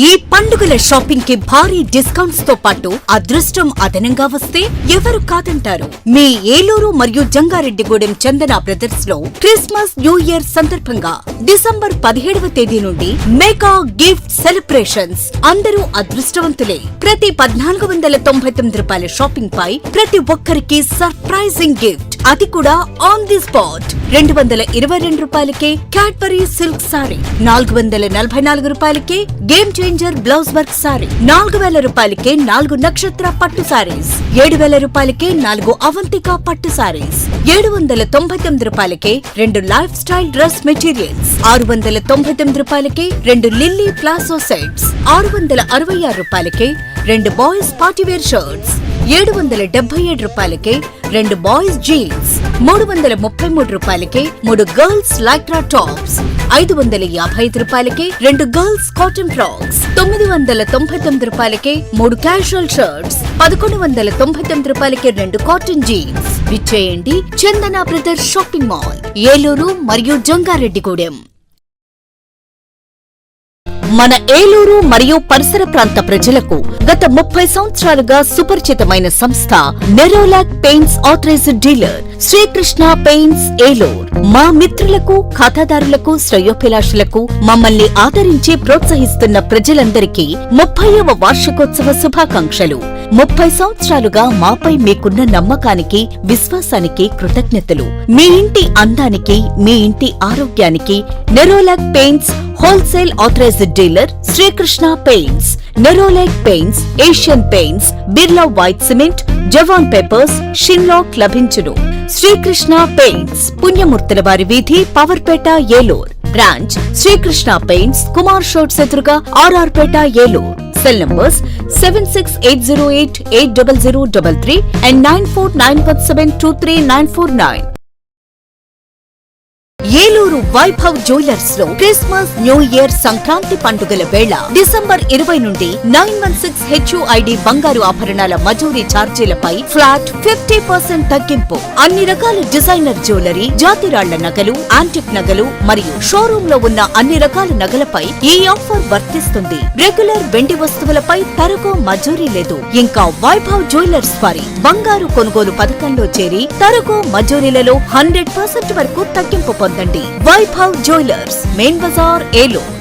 ఈ పండుగల షాపింగ్ కి భారీ డిస్కౌంట్స్ తో పాటు అదృష్టం అదనంగా వస్తే ఎవరు కాదంటారు. మీ ఏలూరు మరియు జంగారెడ్డిగూడెం చందన బ్రదర్స్ లో క్రిస్మస్ న్యూ ఇయర్ సందర్భంగా డిసెంబర్ 17వ తేదీ నుండి మెగా గిఫ్ట్ సెలబ్రేషన్స్. అందరూ అదృష్టవంతులే. ప్రతి 1499 రూపాయల షాపింగ్ పై ప్రతి ఒక్కరికి సర్ప్రైజింగ్ గిఫ్ట్, అది కూడా ఆన్ ది స్పాట్. 222 రూపాయలకే క్యాడ్బరీ సిల్క్ సారీ, 444 రూపాయలకే game changer blouse work sorry, 4000 రూపాయలకే 4 నక్షత్ర పట్టు సారీస్, 7000 రూపాయలకే 4 అవంతిక పట్టు సారీస్, 799 రూపాయలకే 2 లైఫ్ స్టైల్ డ్రెస్ మెటీరియల్స్, 699 రూపాయలకే 2 లిల్లీ ప్లాసో సెట్స్, 666 రూపాయలకే 2 బాయ్స్ పార్టీవేర్ షర్ట్స్, 777 రూపాయలకే 2 బాయ్స్ జీన్స్, 333 రూపాయలకే 3 గర్ల్స్ లైక్రా టాప్స్, 555 రూపాయలకే 2 గర్ల్స్ కాటన్ ఫ్రాక్స్, 999 రూపాయలకే 3 క్యాజువల్ షర్ట్స్, 1199 రూపాయలకే 2 కాటన్ జీన్స్. విచ్చేయండి చందన బ్రదర్స్ షాపింగ్ మాల్, ఏలూరు మరియు జంగారెడ్డిగూడెం. మన ఏలూరు మరియు పరిసర ప్రాంత ప్రజలకు గత 30 సంవత్సరాలుగా సుపరిచితమైన సంస్థ Nerolac paints authorised dealer Srikrishna paints Eluru. మా మిత్రులకు, ఖాతాదారులకు, శ్రేయోభిలాషులకు, మమ్మల్ని ఆదరించి ప్రోత్సహిస్తున్న ప్రజలందరికీ 30వ వార్షికోత్సవ శుభాకాంక్షలు. 30 సంవత్సరాలుగా మాపై మీకున్న నమ్మకానికి, విశ్వాసానికి కృతజ్ఞతలు. మీ ఇంటి అందానికి, మీ ఇంటి ఆరోగ్యానికి Nerolac paints wholesale authorised dealer Srikrishna paints, Nerolac paints, Asian paints, Birla white cement, Jawan papers, Sheenlac లభించును. శ్రీకృష్ణ పెయింట్స్, పుణ్యమూర్తుల వారి వీధి, పవర్పేట, ఏలూరు. బ్రాంచ్ శ్రీకృష్ణ పెయింట్స్, కుమార్ షోట్స్ ఎదురుగా, RR Peta, Eluru. Cell numbers 7680880033 and 9491723949. Eluru Vaibhav jewellers లో క్రిస్మస్, న్యూ ఇయర్, సంక్రాంతి పండుగల వేళ డిసెంబర్ 20 నుండి 916 HUID బంగారు ఆభరణాల మజూరీ ఛార్జీలపై ఫ్లాట్ 50% తగ్గింపు. అన్ని రకాల డిజైనర్ జ్యువెలరీ, జాతిరాళ్ల నగలు, యాంటిక్ నగలు మరియు షోరూమ్ లో ఉన్న అన్ని రకాల నగలపై ఈ ఆఫర్ వర్తిస్తుంది. రెగ్యులర్ వెండి వస్తువులపై తరుగు మజూరీ లేదు. ఇంకా వైభవ్ జ్యువెలర్స్ వారి బంగారు కొనుగోలు పథకంలో చేరి తరుగు మజూరీలలో 100% వరకు తగ్గింపు పొందండి. వైభవ్ జ్యువెలర్స్, మెయిన్ బజార్, ఏలూరు.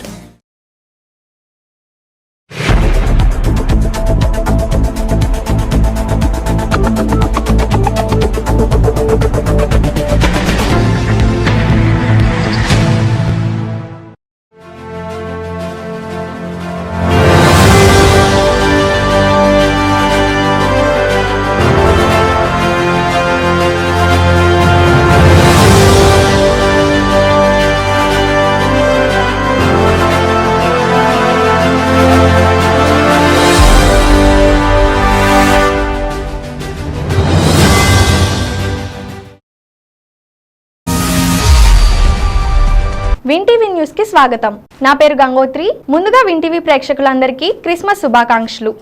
వింటీవీ న్యూస్ కి స్వాగతం. నా పేరు గంగోత్రి. ముందుగా వింటీవీ ప్రేక్షకులందరికీ క్రిస్మస్ శుభాకాంక్షలు.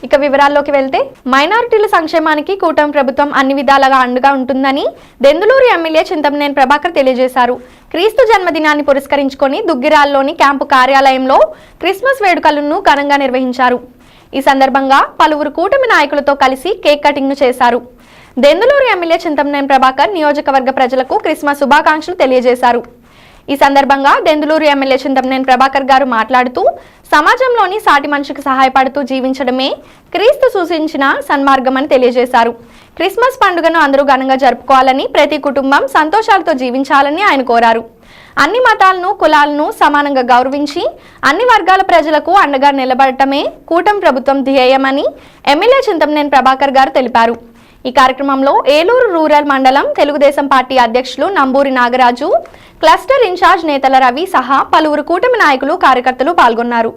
ఇక వివరాల్లోకి వెళ్తే, మైనారిటీల సంక్షేమానికి కూటమి ప్రభుత్వం అన్ని విధాలుగా అండగా ఉంటుందని దెందులూరు ఎమ్మెల్యే చింతమనేని ప్రభాకర్ తెలియజేశారు. క్రీస్తు జన్మదినాన్ని పురస్కరించుకొని దుగ్గిరాల్లోని క్యాంపు కార్యాలయంలో క్రిస్మస్ వేడుకలను ఘనంగా నిర్వహించారు. ఈ సందర్భంగా పలువురు కూటమి నాయకులతో కలిసి కేక్ కటింగ్ ను చేశారు. దెందులూరు ఎమ్మెల్యే చింతమనేని ప్రభాకర్ నియోజకవర్గ ప్రజలకు క్రిస్మస్ శుభాకాంక్షలు తెలియజేశారు. ఈ సందర్భంగా దెందులూరు ఎమ్మెల్యే చింతమనేని ప్రభాకర్ గారు మాట్లాడుతూ, సమాజంలోని సాటి మనిషికి సహాయపడుతూ జీవించడమే క్రీస్తు సూచించిన సన్మార్గమని తెలియజేశారు. క్రిస్మస్ పండుగను అందరూ ఘనంగా జరుపుకోవాలని, ప్రతి కుటుంబం సంతోషాలతో జీవించాలని ఆయన కోరారు. అన్ని మతాలను, కులాలను సమానంగా గౌరవించి అన్ని వర్గాల ప్రజలకు అండగా నిలబడటమే కూటమి ప్రభుత్వం ధ్యేయమని ఎమ్మెల్యే చింతమనేని ప్రభాకర్ గారు తెలిపారు. ఈ కార్యక్రమంలో ఏలూరు రూరల్ మండలం తెలుగుదేశం పార్టీ అధ్యక్షులు నంబూరి నాగరాజు, క్లస్టర్ ఇన్ఛార్జ్ నేతల రవి సహా పలువురు కూటమి నాయకులు, కార్యకర్తలు పాల్గొన్నారు.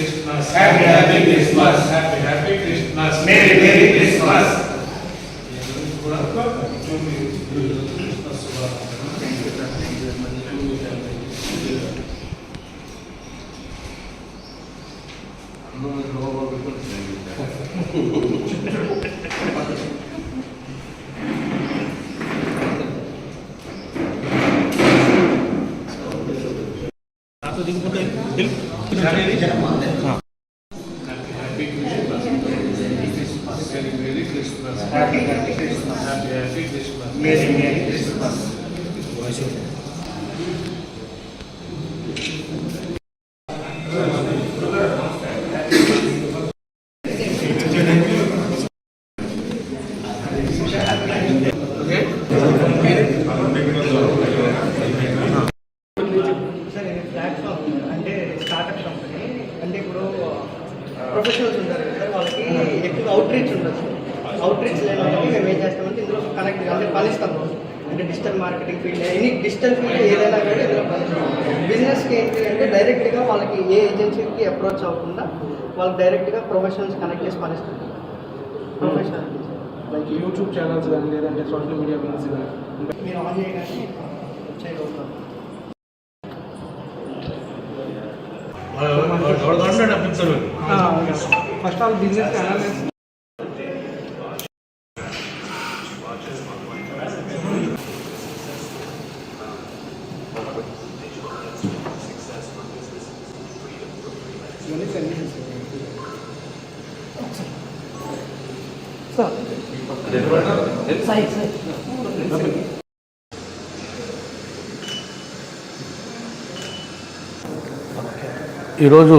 Christmas. Happy Christmas. Happy Christmas. Merry Christmas. Merry Christmas. Happy Christmas. Happy Christmas. Merry Christmas. Sir ఇది ప్లాట్ఫామ్ అంటే స్టార్ట్అప్ కంపెనీ అంటే ఇప్పుడు ప్రొఫెషనల్స్ ఉంటారు కదా సార్ వాళ్ళకి ఎక్కువ అవుట్రీచ్ ఉండదు సార్ అవుట్రీచ్ లేని వాళ్ళకి మేము ఏం చేస్తామంటే ఇందులో కనెక్ట్ అంటే పనిస్తాం అంటే digital marketing field any digital field ఏదైనా కూడా ఇందులో పనిస్తాం బిజినెస్కి ఏంటి అంటే డైరెక్ట్గా వాళ్ళకి ఏ ఏజెన్సీకి అప్రోచ్ అవ్వకుండా వాళ్ళకి డైరెక్ట్గా ప్రొఫెషనల్స్ కనెక్ట్ చేసి పనిస్తాం ప్రొఫెషనల్ లైక్ యూట్యూబ్ ఛానల్స్ కానీ లేదంటే సోషల్ మీడియా బిల్స్ కానీ మీరు ఆన్ చేయగానే వెబ్సైట్ అవుతారు ఫస్ట్ ఆల్ బిజినెస్ అనాలిసిస్ ఈరోజు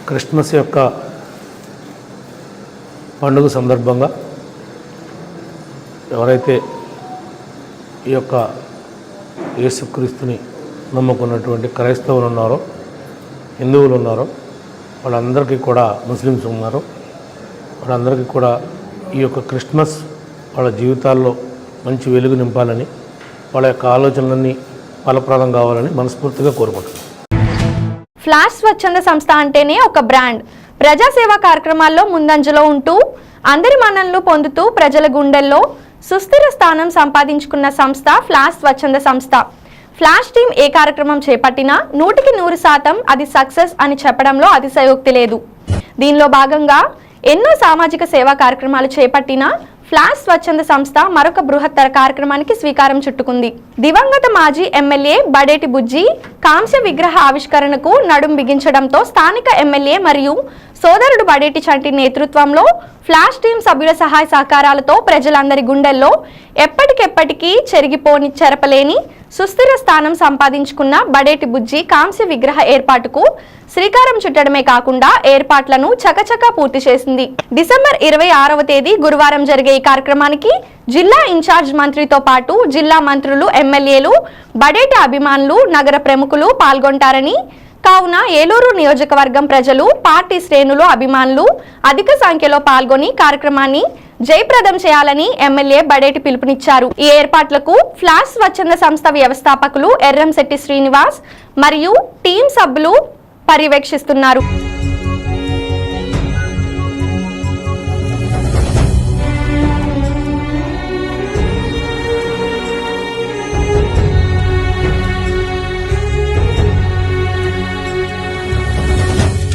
క్రిస్మస్ యొక్క పండుగ సందర్భంగా ఎవరైతే ఈ యొక్క యేసుక్రీస్తుని నమ్ముకున్నటువంటి క్రైస్తవులు ఉన్నారో హిందువులు ఉన్నారో వాళ్ళందరికీ కూడా ముస్లిమ్స్ ఉన్నారు వాళ్ళందరికీ కూడా ఈ యొక్క క్రిస్మస్ వాళ్ళ జీవితాల్లో మంచి వెలుగు నింపాలని వాళ్ళ యొక్క ఆలోచనలన్నీ ఫలప్రదం కావాలని మనస్ఫూర్తిగా కోరుకుంటున్నాను. ఫ్లాష్ స్వచ్ఛంద సంస్థ అంటేనే ఒక బ్రాండ్. ప్రజాసేవా కార్యక్రమాల్లో ముందంజలో ఉంటూ అందరి మన్ననలు పొందుతూ ప్రజల గుండెల్లో సుస్థిర స్థానం సంపాదించుకున్న సంస్థ ఫ్లాష్ స్వచ్ఛంద సంస్థ. ఫ్లాష్ టీం ఏ కార్యక్రమం చేపట్టినా 100% అది సక్సెస్ అని చెప్పడంలో అతిశయోక్తి లేదు. దీనిలో భాగంగా ఎన్నో సామాజిక సేవా కార్యక్రమాలు చేపట్టిన ఫ్లాష్ స్వచ్ఛంద సంస్థ మరొక బృహత్తర కార్యక్రమానికి శ్రీకారం చుట్టుకుంది. దివంగత మాజీ ఎమ్మెల్యే బడేటి బుజ్జి కాంస్య విగ్రహ ఆవిష్కరణకు నడుం బిగించడంతో స్థానిక ఎమ్మెల్యే మరియు సోదరుడు బడేటి చంటి నేతృత్వంలో ఫ్లాష్ టీం సభ్యుల సహాయ సహకారాలతో ప్రజలందరి గుండెల్లో ఎప్పటికెప్పటికీ చెరిగిపోని చెరపలేని సుస్థిర స్థానం సంపాదించుకున్న బడేటి బుజ్జి కాంస్య విగ్రహ ఏర్పాటుకు శ్రీకారం చుట్టడమే కాకుండా ఏర్పాట్లను చకచకా పూర్తి చేసింది. డిసెంబర్ 26వ తేదీ గురువారం జరిగే ఈ కార్యక్రమానికి జిల్లా ఇన్ఛార్జ్ మంత్రితో పాటు జిల్లా మంత్రులు, ఎమ్మెల్యేలు, బడేటి అభిమానులు, నగర ప్రముఖులు పాల్గొంటారని, కావున ఏలూరు నియోజకవర్గం ప్రజలు, పార్టీ శ్రేణులు, అభిమానులు అధిక సంఖ్యలో పాల్గొని కార్యక్రమాన్ని జయప్రదం చేయాలని ఎమ్మెల్యే బడేటి పిలుపునిచ్చారు. ఈ ఏర్పాట్లకు ఫ్లాష్ స్వచ్ఛంద సంస్థ వ్యవస్థాపకులు ఎర్రంశెట్టి శ్రీనివాస్ మరియు టీం సభ్యులు పర్యవేక్షిస్తున్నారు.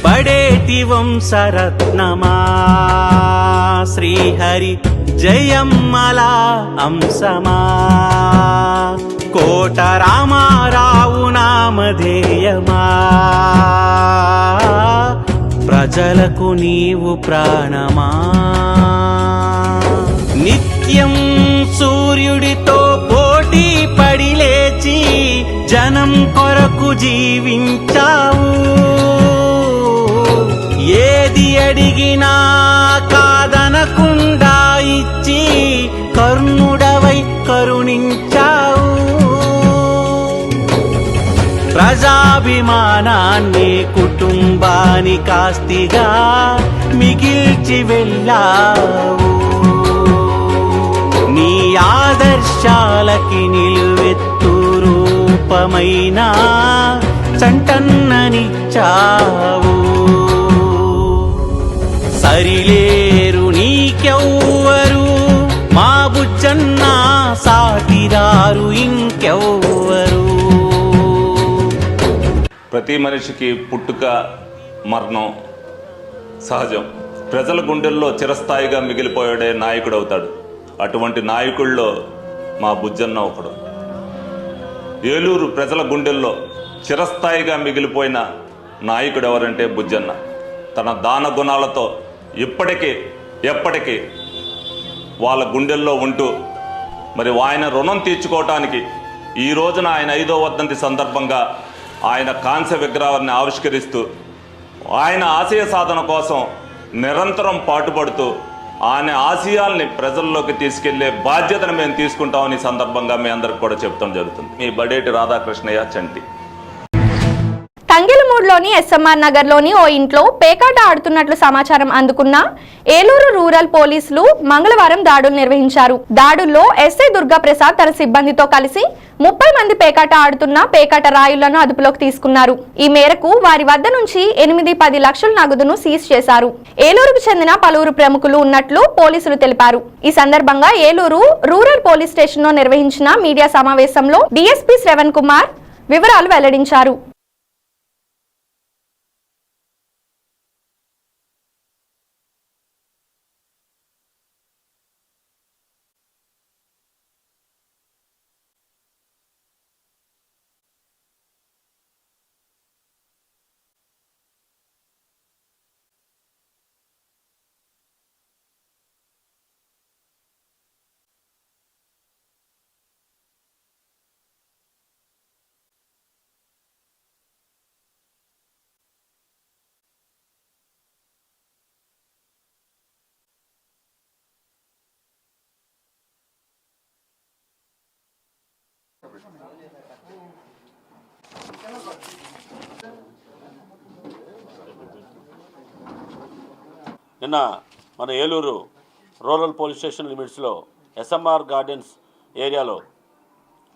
బడేటి వంశరత్నమా శ్రీహరి జయమ్మల అంశమా కోట రామారావు నామధేయమా ప్రజలకు నీవు ప్రాణమా నిత్యం సూర్యుడితో పోటీ పడి లేచి జనం కొరకు జీవించావు ఏది అడిగినా కాదనకుండా ఇచ్చి కర్ణుడవై కరుణించావు ప్రజాభిమానాన్ని కుటుంబానికాస్తిగా మిగిల్చి వెళ్ళావు నీ ఆదర్శాలకి నిలువెత్తు రూపమైన చంటన్ననిచ్చావు. సరిలేరు నీకెవ్వరు మా బుజ్జన్న, సాటిరారు ఇంకెవ్వరు. ప్రతి మనిషికి పుట్టుక మరణం సహజం. ప్రజల గుండెల్లో చిరస్థాయిగా మిగిలిపోయాడే నాయకుడు అవుతాడు. అటువంటి నాయకుల్లో మా బుజ్జన్న ఒకడు. ఏలూరు ప్రజల గుండెల్లో చిరస్థాయిగా మిగిలిపోయిన నాయకుడు ఎవరంటే బుజ్జన్న. తన దాన గుణాలతో ఎప్పటికీ వాళ్ళ గుండెల్లో ఉంటూ మరి ఆయన రుణం తీర్చుకోవటానికి ఈ రోజున ఆయన 5వ వర్ధంతి సందర్భంగా ఆయన కాంస్య విగ్రహాన్ని ఆవిష్కరిస్తూ ఆయన ఆశయ సాధన కోసం నిరంతరం పాటుపడుతూ ఆయన ఆశయాల్ని ప్రజల్లోకి తీసుకెళ్లే బాధ్యతను మేము తీసుకుంటామని సందర్భంగా మీ అందరికి కూడా చెప్తాం జరుగుతుంది. మీ బడేటి రాధాకృష్ణయ్య చంటి. తంగెలమూడులోని ఎస్ఎంఆర్ నగర్లోని ఓ ఇంట్లో పేకాట ఆడుతున్నట్లు సమాచారం అందుకున్న ఏలూరు రూరల్ పోలీసులు మంగళవారం దాడులు నిర్వహించారు. దాడుల్లో ఎస్ఐ దుర్గాప్రసాద్ తన సిబ్బందితో కలిసి 30 మంది పేకాట ఆడుతున్న పేకాట రాయులను అదుపులోకి తీసుకున్నారు. ఈ మేరకు వారి వద్ద నుంచి 8-10 లక్షల నగదును సీజ్ చేశారు. ఏలూరుకు చెందిన పలువురు ప్రముఖులు ఉన్నట్లు పోలీసులు తెలిపారు. ఈ సందర్భంగా ఏలూరు రూరల్ పోలీస్ స్టేషన్లో నిర్వహించిన మీడియా సమావేశంలో డీఎస్పీ శ్రవణ్ కుమార్ వివరాలు వెల్లడించారు. నిన్న మన ఏలూరు రూరల్ పోలీస్ స్టేషన్ లిమిట్స్లో ఎస్ఎంఆర్ గార్డెన్స్ ఏరియాలో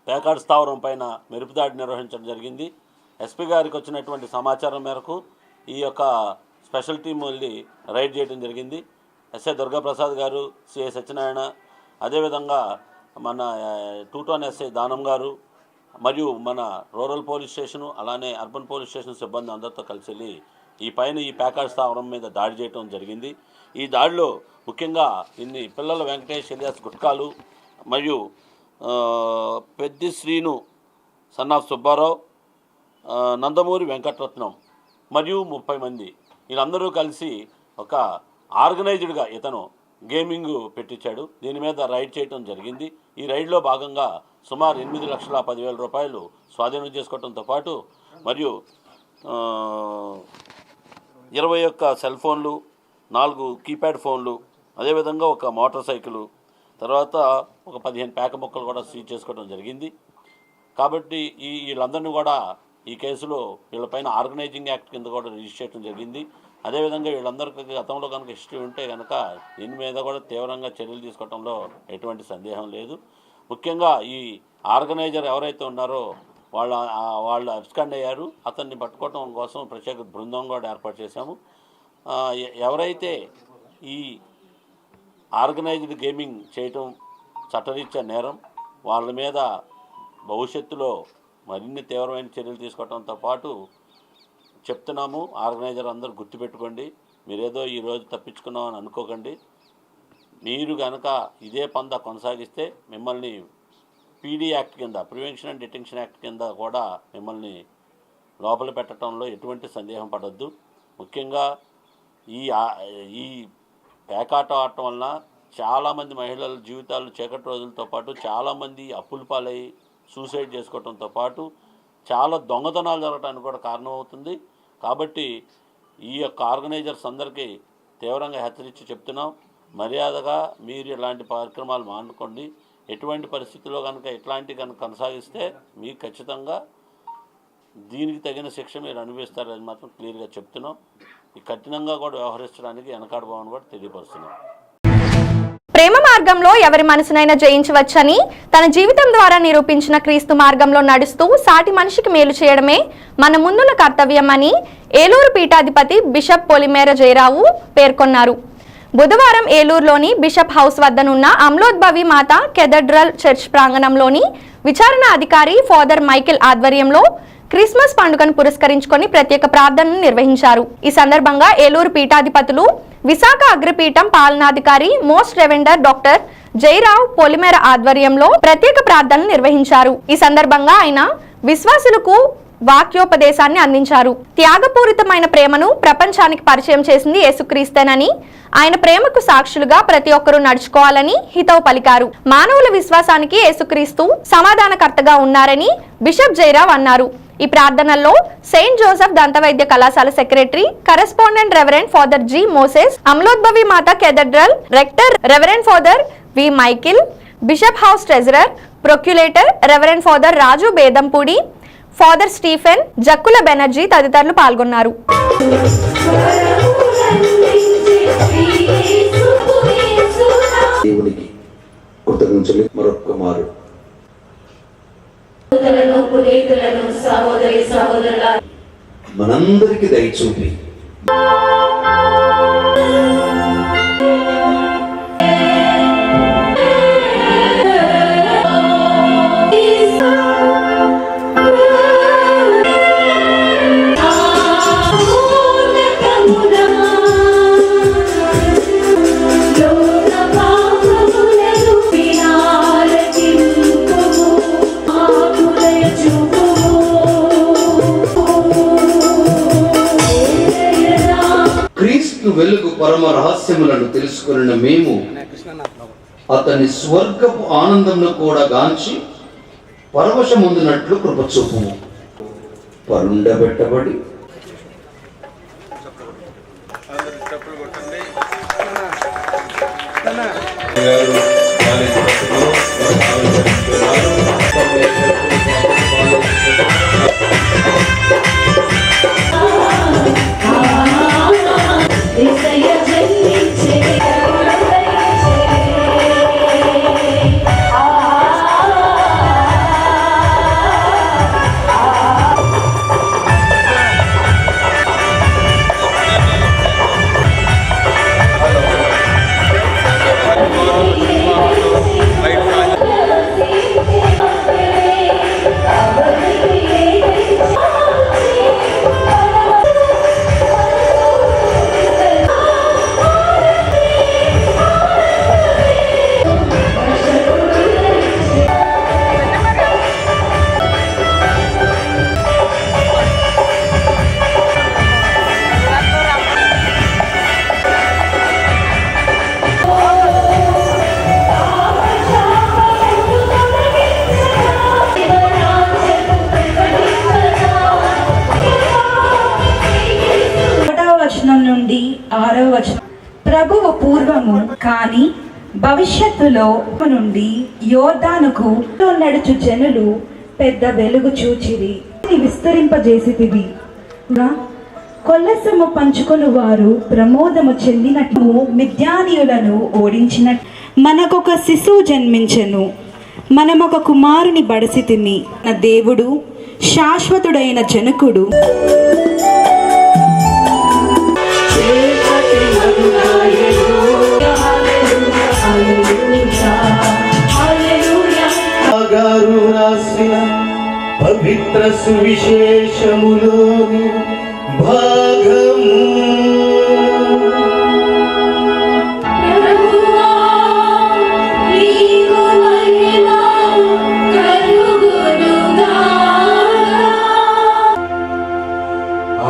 పేకాట స్థావరం పైన మెరుపుదాడి నిర్వహించడం జరిగింది. ఎస్పీ గారికి వచ్చినటువంటి సమాచారం మేరకు ఈ యొక్క స్పెషల్ టీం వెళ్ళి రైడ్ చేయడం జరిగింది. ఎస్ఐ దుర్గాప్రసాద్ గారు, సిఐ సత్యనారాయణ, అదేవిధంగా మన 2 టౌన్ ఎస్ఐ దానం గారు మరియు మన రూరల్ పోలీస్ స్టేషను అలానే అర్బన్ పోలీస్ స్టేషన్ సిబ్బంది అందరితో కలిసి వెళ్ళి ఈ పేకాట స్థావరం మీద దాడి చేయడం జరిగింది. ఈ దాడిలో ముఖ్యంగా పిల్లల వెంకటేష్ ఎలియాస్ గుట్కాలు మరియు పెద్ది శ్రీను సన్నాఫ్ సుబ్బారావు, నందమూరి వెంకటరత్నం మరియు 30 మంది వీళ్ళందరూ కలిసి ఒక ఆర్గనైజ్డ్గా ఇతను గేమింగ్ పెట్టించాడు. దీని మీద రైడ్ చేయడం జరిగింది. ఈ రైడ్లో భాగంగా సుమారు 8,10,000 రూపాయలు స్వాధీనం చేసుకోవడంతో పాటు మరియు 21 సెల్ ఫోన్లు, 4 కీప్యాడ్ ఫోన్లు, అదేవిధంగా ఒక మోటార్ సైకిల్, తర్వాత ఒక 15 పేక ముక్కలు కూడా సీజ్ చేసుకోవడం జరిగింది. కాబట్టి వీళ్ళందరినీ కూడా ఈ కేసులో వీళ్ళపైన ఆర్గనైజింగ్ యాక్ట్ కింద కూడా రిజిస్టర్ చేయడం జరిగింది. అదేవిధంగా వీళ్ళందరికీ గతంలో కనుక హిస్టరీ ఉంటే కనుక దీని మీద కూడా తీవ్రంగా చర్యలు తీసుకోవడంలో ఎటువంటి సందేహం లేదు. ముఖ్యంగా ఈ ఆర్గనైజర్ ఎవరైతే ఉన్నారో వాళ్ళు అబ్స్కాండ్ అయ్యారు. అతన్ని పట్టుకోవడం కోసం ప్రత్యేక బృందం కూడా ఏర్పాటు చేశాము. ఎవరైతే ఈ ఆర్గనైజ్డ్ గేమింగ్ చేయటం చట్టరీత్యా నేరం, వాళ్ళ మీద భవిష్యత్తులో మరిన్ని తీవ్రమైన చర్యలు తీసుకోవడంతో పాటు చెప్తున్నాము. ఆర్గనైజర్ అందరూ గుర్తుపెట్టుకోండి, మీరేదో ఈరోజు తప్పించుకున్నామని అనుకోకండి. మీరు కనుక ఇదే పందా కొనసాగిస్తే మిమ్మల్ని పీడీ యాక్ట్ కింద, ప్రివెన్షన్ అండ్ డిటెన్షన్ యాక్ట్ కింద కూడా మిమ్మల్ని లోపల పెట్టడంలో ఎటువంటి సందేహం పడద్దు. ముఖ్యంగా ఈ పేకాట ఆడటం వలన చాలామంది మహిళల జీవితాలు చీకటి రోజులతో పాటు చాలామంది అప్పుల పాలై సూసైడ్ చేసుకోవడంతో పాటు చాలా దొంగతనాలు జరగడానికి కూడా కారణమవుతుంది. కాబట్టి ఈ యొక్క ఆర్గనైజర్స్ అందరికీ తీవ్రంగా హెచ్చరించి చెప్తున్నాం, మర్యాదగా మీరు ఇలాంటి కార్యక్రమాలు మానుకోండి. ఎటువంటి పరిస్థితుల్లో కనుక ఇట్లాంటివి కనుక కొనసాగిస్తే మీకు ఖచ్చితంగా దీనికి తగిన శిక్ష మీరు అనుభవిస్తారని మాత్రం క్లియర్గా చెప్తున్నాం. ఈ కఠినంగా కూడా వ్యవహరించడానికి వెనకాడబోమని కూడా తెలియపరుస్తున్నాం. ప్రేమ మార్గంలో ఎవరి మనసునైనా జయించవచ్చని తన జీవితం ద్వారా నిరూపించిన క్రీస్తు మార్గంలో నడుస్తూ సాటి మనిషికి మేలు చేయడమే మన ముందున్న కర్తవ్యమని ఏలూరు పీఠాధిపతి బిషప్ పొలిమేర జయరావు పేర్కొన్నారు. బుధవారం ఏలూరులోని బిషప్ హౌస్ వద్దనున్న అమ్లోద్భవి మాత కెథడ్రల్ చర్చ్ ప్రాంగణంలోని విచారణ అధికారి ఫాదర్ మైకేల్ ఆధ్వర్యంలో క్రిస్మస్ పండుగను పురస్కరించుకొని ప్రత్యేక ప్రార్థనను నిర్వహించారు. ఈ సందర్భంగా ఏలూరు పీఠాధిపతులు, విశాఖ అగ్రపీఠం పాలనాధికారి మోస్ట్ రెవెండర్ డాక్టర్ జయరావ్ పొలిమేర ఆధ్వర్యంలో ప్రత్యేక ప్రార్థనలు నిర్వహించారు. ఈ సందర్భంగా ఆయన విశ్వాసులకు వాక్యోపదేశాన్ని అందించారు. త్యాగపూరితమైన ప్రేమను ప్రపంచానికి పరిచయం చేసింది యేసుక్రీస్తేనని, ఆయన ప్రేమకు సాక్షులుగా ప్రతి ఒక్కరూ నడుచుకోవాలని హితవు పలికారు. మానవుల విశ్వాసానికి యేసుక్రీస్తు సమాధానకర్తగా ఉన్నారని బిషప్ జయరావ్ అన్నారు. ఈ ప్రార్థనల్లో సెయింట్ జోసెఫ్ దంతవైద్య కళాశాల secretary correspondent reverend father G Moses, అమ్లోద్భవి మాత cathedral rector reverend father V Michael, bishop house treasurer procurator reverend father Raju Bedampudi, father Stephen, Jakkula Banerjee తదితరులు పాల్గొన్నారు. దేవునికి కృతజ్ఞతలు మరొక్క మారు. మనందరికి దయచూపి వెలుగు పరమ రహస్యములను తెలుసుకున్న మేము అతని స్వర్గపు ఆనందమును కూడా గాంచి పరవశముందునట్లు కృపచూపుము. పరుండబెట్టబడి నుండి 6వ వచనం, ప్రభువు పూర్వము కాని భవిష్యత్తులో నుండి యోర్దానుకు నడుచు జనులు పెద్ద వెలుగు చూచిరి, విస్తరింపజేసితివి. కొల్లసము పంచుకొని వారు ప్రమోదము చెందినట్లు మిద్యానీయులను ఓడించినట్టు మనకొక శిశువు జన్మించెను, మనమొక కుమారుని బడసితిని. దేవుడు శాశ్వతుడైన జనకుడు పవిత్ర సువిశేషములోని భాగము.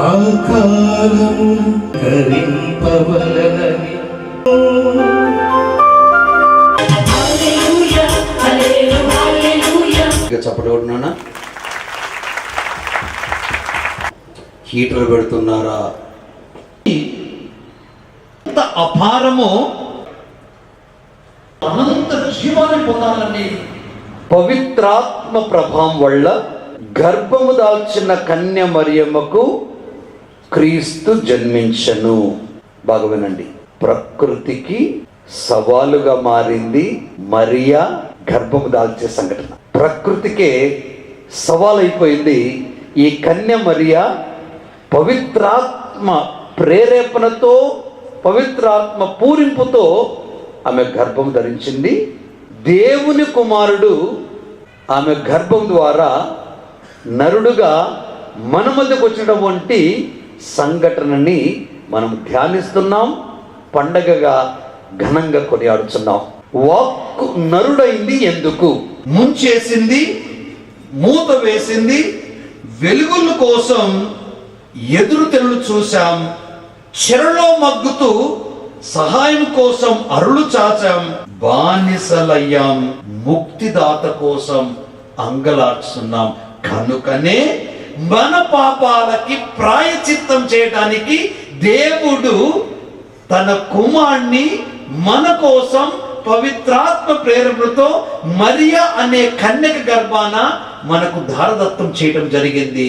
ఆకారము కరింపవలనని చెప్పడున్నానా? హీటర్ పెడుతున్నారా? ఎంత అపారమో అనంత జీవాన్ని పొందాలని పవిత్రాత్మ ప్రభావం వల్ల గర్భము దాల్చిన కన్య మరియమ్మకు క్రీస్తు జన్మించను. బాగా వినండి. ప్రకృతికి సవాలుగా మారింది మరియా గర్భము దాల్చే సంఘటన. ప్రకృతికే సవాలైపోయింది. ఈ కన్య మరియా పవిత్రాత్మ ప్రేరేపణతో, పవిత్రాత్మ పూరింపుతో ఆమె గర్భం ధరించింది. దేవుని కుమారుడు ఆమె గర్భం ద్వారా నరుడుగా మన మధ్యకు వచ్చినటువంటి సంఘటనని మనం ధ్యానిస్తున్నాం, పండగగా ఘనంగా కొనియాడుతున్నాం. వాక్కు నరుడైంది ఎందుకు? ముంచేసింది, మూత వేసింది, వెలుగుల కోసం ఎదురు తెరలు చూశాం, చెరలో మగ్గుతూ సహాయం కోసం అరులు చాచాం, బానిసలయ్యాం, ముక్తిదాత కోసం అంగలార్చున్నాం. కనుకనే మన పాపాలకి ప్రాయచిత్తం చేయడానికి దేవుడు తన కుమారుణ్ణి మన కోసం పవిత్రాత్మ ప్రేరణతో మరియా అనే కన్యక గర్భాన మనకు ధారదత్తం చేయడం జరిగింది.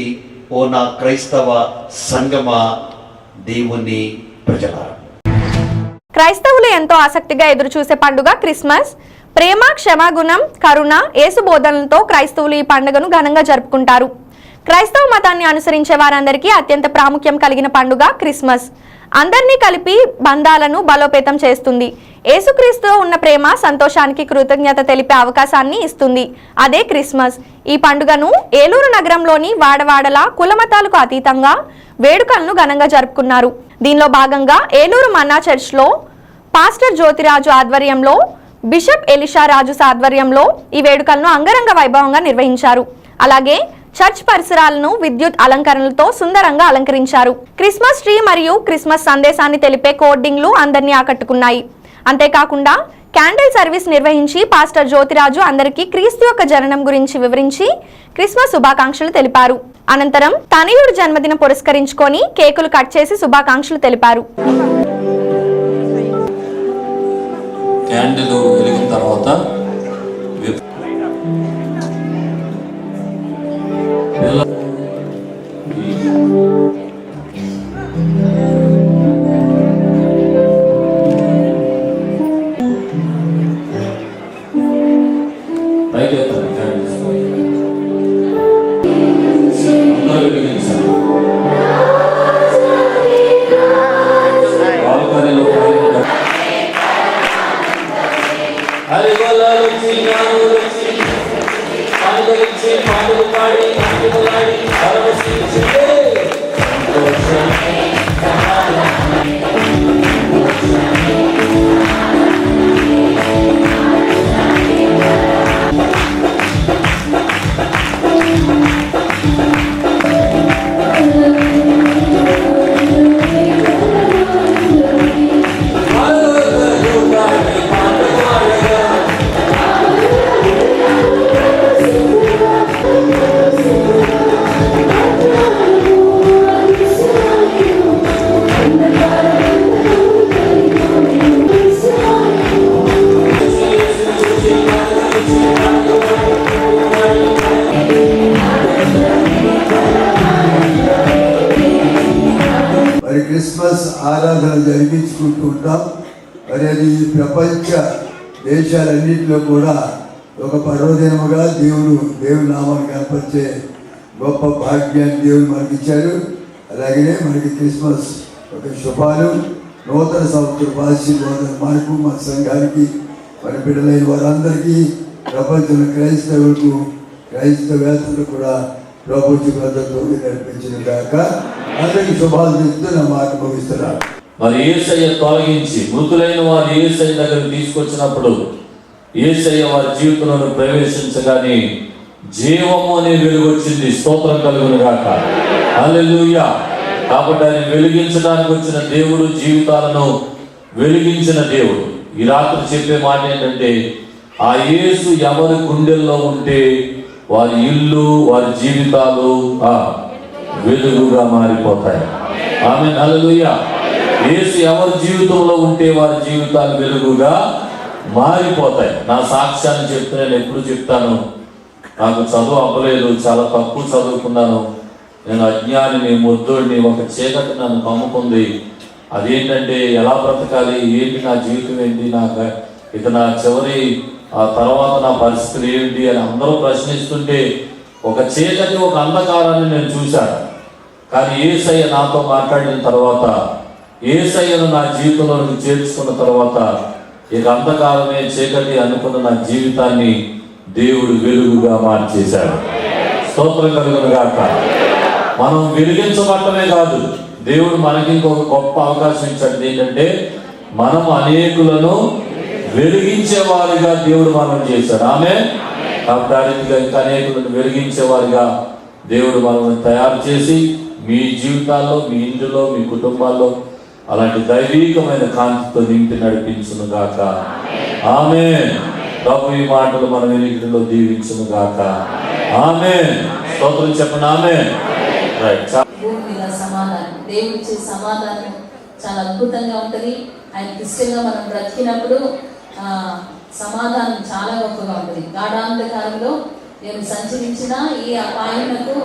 ఓ నా క్రైస్తవ సంగమా, దేవుని ప్రజలారా, క్రైస్తవులు ఎంతో ఆసక్తిగా ఎదురు చూసే పండుగ క్రిస్మస్. ప్రేమ, క్షమాగుణం, కరుణ, యేసు బోధనలతో క్రైస్తవులు ఈ పండుగను ఘనంగా జరుపుకుంటారు. క్రైస్తవ మతాన్ని అనుసరించే వారందరికీ అత్యంత ప్రాముఖ్యం కలిగిన పండుగ క్రిస్మస్. అందరినీ కలిపి బంధాలను బలోపేతం చేస్తుంది. యేసుక్రీస్తుతో ఉన్న ప్రేమ, సంతోషానికి కృతజ్ఞత తెలిపే అవకాశాన్ని ఇస్తుంది. అదే క్రిస్మస్. ఈ పండుగను ఏలూరు నగరంలోని వాడవాడల కులమతాలకు అతీతంగా వేడుకలను ఘనంగా జరుపుకున్నారు. దీనిలో భాగంగా ఏలూరు మన్నా చర్చ్లో పాస్టర్ జ్యోతిరాజు ఆధ్వర్యంలో, బిషప్ ఎలిషా రాజు ఆధ్వర్యంలో ఈ వేడుకలను అంగరంగ వైభవంగా నిర్వహించారు. అలాగే చర్చ్ పరిసరాలను విద్యుత్ అలంకరణలతో సుందరంగా అలంకరించారు. క్రిస్మస్ ట్రీ మరియు క్రిస్మస్ సందేశాన్ని తెలిపే కోడింగ్లు అందరినీ ఆకట్టుకున్నాయి. అంతేకాకుండా క్యాండిల్ సర్వీస్ నిర్వహించి పాస్టర్ జ్యోతిరాజు అందరికీ క్రీస్తు యొక్క జననం గురించి వివరించి క్రిస్మస్ శుభాకాంక్షలు తెలిపారు. అనంతరం తనయుడు జన్మదిన పురస్కరించుకొని కేకులు కట్ చేసి శుభాకాంక్షలు తెలిపారు. క్యాండిల్ వెలిగిన తర్వాత క్రిస్మస్ ఆరాధన జరిపించుకుంటూ ఉంటాం. మరి అది ప్రపంచ దేశాలన్నింటిలో కూడా ఒక పర్వదినముగా దేవుని నామాన్ని కనపరిచే గొప్ప భాగ్యాన్ని దేవుడు మనకి ఇచ్చారు. అలాగనే మనకి క్రిస్మస్ ఒక శుభాలు, నూతన సంవత్సర ఆశీర్వాదం మనకు, మన సంఘానికి, మన బిడ్డలైన వారందరికీ, ప్రపంచంలో క్రైస్తవులకు, క్రైస్తవేతరులు కూడా ప్రభుత్వంతో నడిపించిన దాకా అందరికీ శుభాలు చెప్తూ నా మాట ముగిస్తున్నారు. మరి యేసయ్య తొలగించి మృతులైన వారు యేసయ్య దగ్గర తీసుకొచ్చినప్పుడు యేసయ్య వారి జీవితంలో ప్రవేశించగానే జీవము అనే వెలుగు వచ్చింది. స్తోత్రం కలుగును గాక. హల్లెలూయా. కాబట్టి ఆయన వెలిగించడానికి వచ్చిన దేవుడు, జీవితాలను వెలిగించిన దేవుడు. ఈ రాత్రి చెప్పే మాట ఏంటంటే, ఆ యేసు ఎవరి గుండెల్లో ఉంటే వారి ఇల్లు, వారి జీవితాలు వెలుగుగా మారిపోతాయి. ఆమేన్. హల్లెలూయా. యేసు ఎవరి జీవితంలో ఉంటే వారి జీవితాలు వెలుగుగా మారిపోతాయి. నా సాక్ష్యాన్ని చెప్తే నేను ఎప్పుడు చెప్తాను, నాకు చదువు అవ్వలేదు, చాలా తక్కువ చదువుకున్నాను, నేను అజ్ఞానిని, ముద్దుడిని, ఒక చీకటి నన్ను కమ్ముకుంది. అదేంటంటే ఎలా బ్రతకాలి, ఏంటి నా జీవితం ఏంటి, ఇక నా చివరి ఆ తర్వాత నా పరిస్థితులు ఏంటి అని అందరూ ప్రశ్నిస్తుంటే ఒక చీకటి, ఒక అంధకారాన్ని నేను చూశాను. కానీ యేసయ్య నాతో మాట్లాడిన తర్వాత, యేసయ్యను నా జీవితంలోకి చేర్చుకున్న తర్వాత ఇక అంధకారమే చీకటి అనుకున్న నా జీవితాన్ని దేవుడు వెలుగుగా మార్చేశాడు. స్తోత్రం కలుగును గాక. మనం వెలిగించబట్టమే కాదు, దేవుడు మనకి ఇంకొక గొప్ప అవకాశం ఇచ్చాడు. ఏంటంటే మనం అనేకులను వెలిగించేవారిగా దేవుడు మనం చేశాడు. ఆమె కాబట్టి ఆ రీతిగా ఇంకా అనేకులను వెలిగించేవారిగా దేవుడు మనల్ని తయారు చేసి మీ జీవితాల్లో, మీ ఇంటిలో, మీ కుటుంబాల్లో అలాంటి దైవీకమైన కాంతితో నింపి నడిపించును గాక. ఆమేన్. ప్రభు ఈ మాటలు మన వెలుగులో దీవించును గాక. ఆమేన్. స్తోత్రం చెప్పండి. ఆమేన్. రైట్. భూమి మీద సమాధానం, దేవుడిచ్చే సమాధానం చాలా అద్భుతంగా ఉంటుంది. ఆయనకి ఇష్టంగా మనం బ్రతికినప్పుడు సమాధానం చాలా గొప్పగా ఉంటుంది. గాఢాంధకారంలో నేను సంచరించినా ఈ అపాయనకు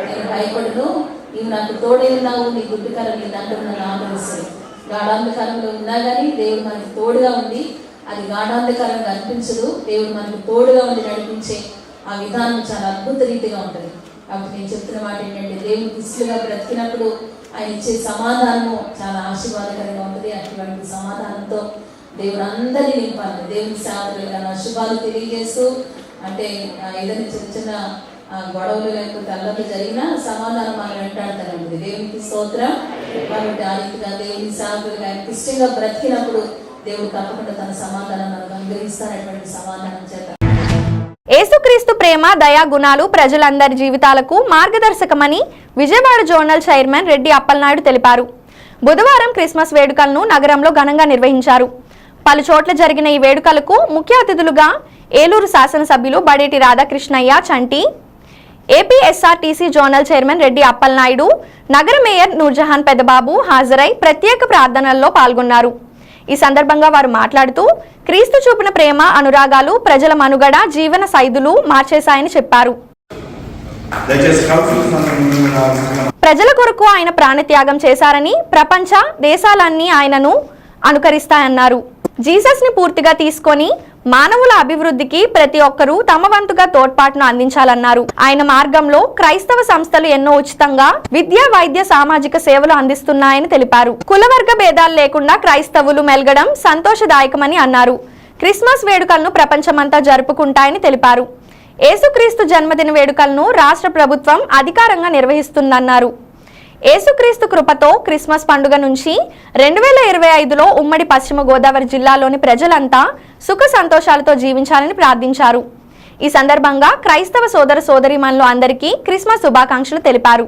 నేను భయపడను, నీవు నాకు తోడే ఉన్నావు, నీ గుడ్డికరం నీ దండం నన్ను ఆదరిస్తాయి. గాఢాంధకారంలో ఉన్నా కానీ దేవుడు మనకు తోడుగా ఉండి, అది గాఢాంధకారంగా అనిపించదు, దేవుడు మనకు తోడుగా ఉండి నడిపించే ఆ విధానం చాలా అద్భుత రీతిగా ఉంటుంది. కాబట్టి నేను చెప్తున్న మాట ఏంటంటే దేవుడికి ఇష్టంగా బ్రతికినప్పుడు ఆయన ఇచ్చే సమాధానము చాలా ఆశీర్వాదకరంగా ఉంటుంది. అటువంటి సమాధానంతో దేవుడు అందరినీ నింపాలి. దేవుని సేవకులుగా నా శుభాలు తెలియజేస్తూ, అంటే ఏదైనా చిన్న చిన్న గొడవలు లేకపోతే అల్లర్లు జరిగినా సమాధానం మనం వెంటాడుతూనే ఉంటుంది. దేవునికి స్తోత్రం. కాబట్టి ఆ రీతిగా దేవుని సేవకులుగా ఆయనకి ఇష్టంగా బ్రతికినప్పుడు దేవుడు తప్పకుండా తన సమాధానం మనకు అనుగ్రహిస్తారటువంటి సమాధానం చేత యేసుక్రీస్తు ప్రేమ, దయా గుణాలు ప్రజలందరి జీవితాలకు మార్గదర్శకమని విజయవాడ జోనల్ చైర్మన్ రెడ్డి అప్పలనాయుడు తెలిపారు. బుధవారం క్రిస్మస్ వేడుకలను నగరంలో ఘనంగా నిర్వహించారు. పలు చోట్ల జరిగిన ఈ వేడుకలకు ముఖ్య అతిథులుగా ఏలూరు శాసనసభ్యులు Badeti Radhakrishnayya Chanti, APSRTC zonal chairman Reddy Appalanaidu, నగర మేయర్ నూర్జహాన్ పెద్దబాబు హాజరై ప్రత్యేక ప్రార్థనల్లో పాల్గొన్నారు. ఈ సందర్భంగా వారు మాట్లాడుతూ క్రీస్తు చూపిన ప్రేమ, అనురాగాలు ప్రజల మనుగడ, జీవన శైలులు మార్చేశాయని చెప్పారు. ప్రజల కొరకు ఆయన ప్రాణత్యాగం చేశారని, ప్రపంచ దేశాలన్నీ ఆయనను అనుకరిస్తాయన్నారు. జీసస్ ని పూర్తిగా తీసుకొని మానవుల అభివృద్ధికి ప్రతి ఒక్కరూ తమ వంతుగా తోడ్పాటును అందించాలన్నారు. ఆయన మార్గంలో క్రైస్తవ సంస్థలు ఎన్నో ఉచితంగా విద్య, వైద్య, సామాజిక సేవలు అందిస్తున్నాయని తెలిపారు. కులవర్గ భేదాలు లేకుండా క్రైస్తవులు మెలగడం సంతోషదాయకమని అన్నారు. క్రిస్మస్ వేడుకలను ప్రపంచమంతా జరుపుకుంటాయని తెలిపారు. యేసుక్రీస్తు జన్మదిన వేడుకలను రాష్ట్ర ప్రభుత్వం అధికారంగా నిర్వహిస్తుందన్నారు. యేసుక్రీస్తు కృపతో క్రిస్మస్ పండుగ నుంచి 2025లో ఉమ్మడి పశ్చిమ గోదావరి జిల్లాలోని ప్రజలంతా సుఖ సంతోషాలతో జీవించాలని ప్రార్థించారు. ఈ సందర్భంగా క్రైస్తవ సోదర సోదరీమణులు అందరికీ క్రిస్మస్ శుభాకాంక్షలు తెలిపారు.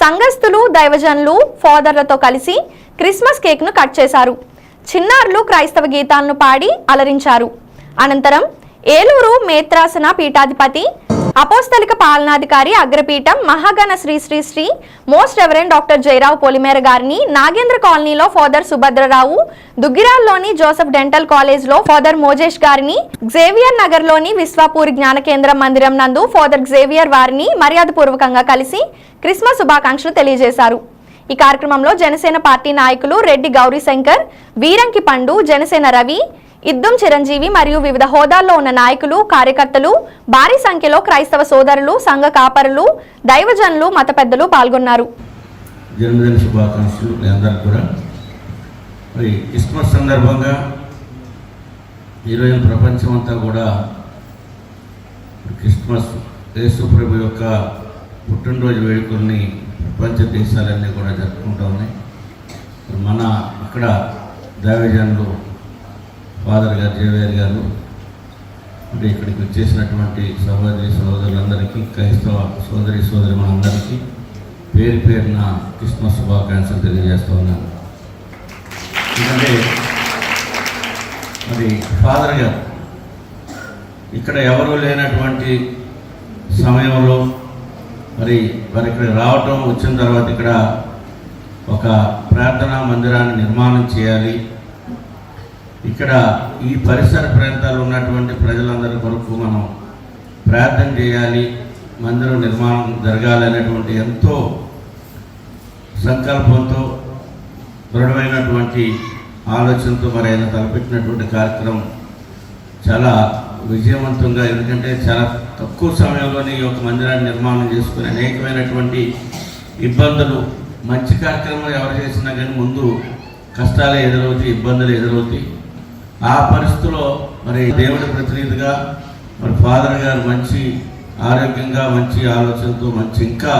సంఘస్థులు, దైవజనులు, ఫాదర్లతో కలిసి క్రిస్మస్ కేక్ను కట్ చేశారు. చిన్నారులు క్రైస్తవ గీతాలను పాడి అలరించారు. అనంతరం ఏలూరు మేత్రాసన పీఠాధిపతి, అపోస్తలిక పాలనాధికారి, అగ్రపీఠం మహాగణ Sri Sri Sri most reverend doctor Jayarao Polimera గారిని, నాగేంద్ర కాలనీలో ఫాదర్ సుభద్రరావు, దుగ్గిరాల్లోని జోసెఫ్ డెంటల్ కాలేజ్లో ఫాదర్ మోజేష్ గారిని, జేవియర్ నగర్లోని విశ్వాపూరి జ్ఞాన కేంద్రం మందిరం నందు ఫాదర్ జేవియర్ వారిని మర్యాదపూర్వకంగా కలిసి క్రిస్మస్ శుభాకాంక్షలు తెలియజేశారు. ఈ కార్యక్రమంలో జనసేన పార్టీ నాయకులు రెడ్డి గౌరీశంకర్, వీరంకి పండు, జనసేన రవి, ఇద్దం చిరంజీవి మరియు వివిధ హోదాల్లో ఉన్న నాయకులు, కార్యకర్తలు, భారీ సంఖ్యలో క్రైస్తవ సోదరులు, సంఘ కాపరులు, దైవజనులు, మత పెద్దలు పాల్గొన్నారు. జన్మదిన శుభాకాంక్షలు మీ అందరికీ కూడా. మరి క్రిస్మస్ సందర్భంగా ఈరోజు ప్రపంచం అంతా కూడా క్రిస్మస్ యేసు ప్రభు యొక్క పుట్టినరోజు వేడుకల్ని ప్రపంచ దేశాలన్నీ కూడా జరుపుకుంటూ ఉన్నాయి. మన ఇక్కడ దైవజనులు ఫాదర్ గారు, జేవియర్ గారు, అంటే ఇక్కడికి వచ్చేసినటువంటి సహోదరి సహోదరులందరికీ, క్రైస్తవ సోదరి సోదరులందరికీ పేరు పేరున క్రిస్మస్ శుభాకాంక్షలు తెలియజేస్తూ ఉన్నాను. ఎందుకంటే మరి ఫాదర్ గారు ఇక్కడ ఎవరూ లేనటువంటి సమయంలో మరి వారు ఇక్కడ రావటం, వచ్చిన తర్వాత ఇక్కడ ఒక ప్రార్థనా మందిరాన్ని నిర్మాణం చేయాలి, ఇక్కడ ఈ పరిసర ప్రాంతాల్లో ఉన్నటువంటి ప్రజలందరి కొరకు మనం ప్రార్థన చేయాలి, మందిరం నిర్మాణం జరగాలనేటువంటి ఎంతో సంకల్పంతో దృఢమైనటువంటి ఆలోచనతో మరి ఆయన తలపెట్టినటువంటి కార్యక్రమం చాలా విజయవంతంగా, ఎందుకంటే చాలా తక్కువ సమయంలోనే ఈ యొక్క మందిరాన్ని నిర్మాణం చేసుకుని అనేకమైనటువంటి ఇబ్బందులు, మంచి కార్యక్రమం ఎవరు చేసినా కానీ ముందు కష్టాలే ఎదురవుతాయి, ఇబ్బందులు ఎదురవుతాయి. ఆ పరిస్థితిలో మరి దేవుడి ప్రతినిధిగా మరి ఫాదర్ గారు మంచి ఆరోగ్యంగా, మంచి ఆలోచనతో, మంచి ఇంకా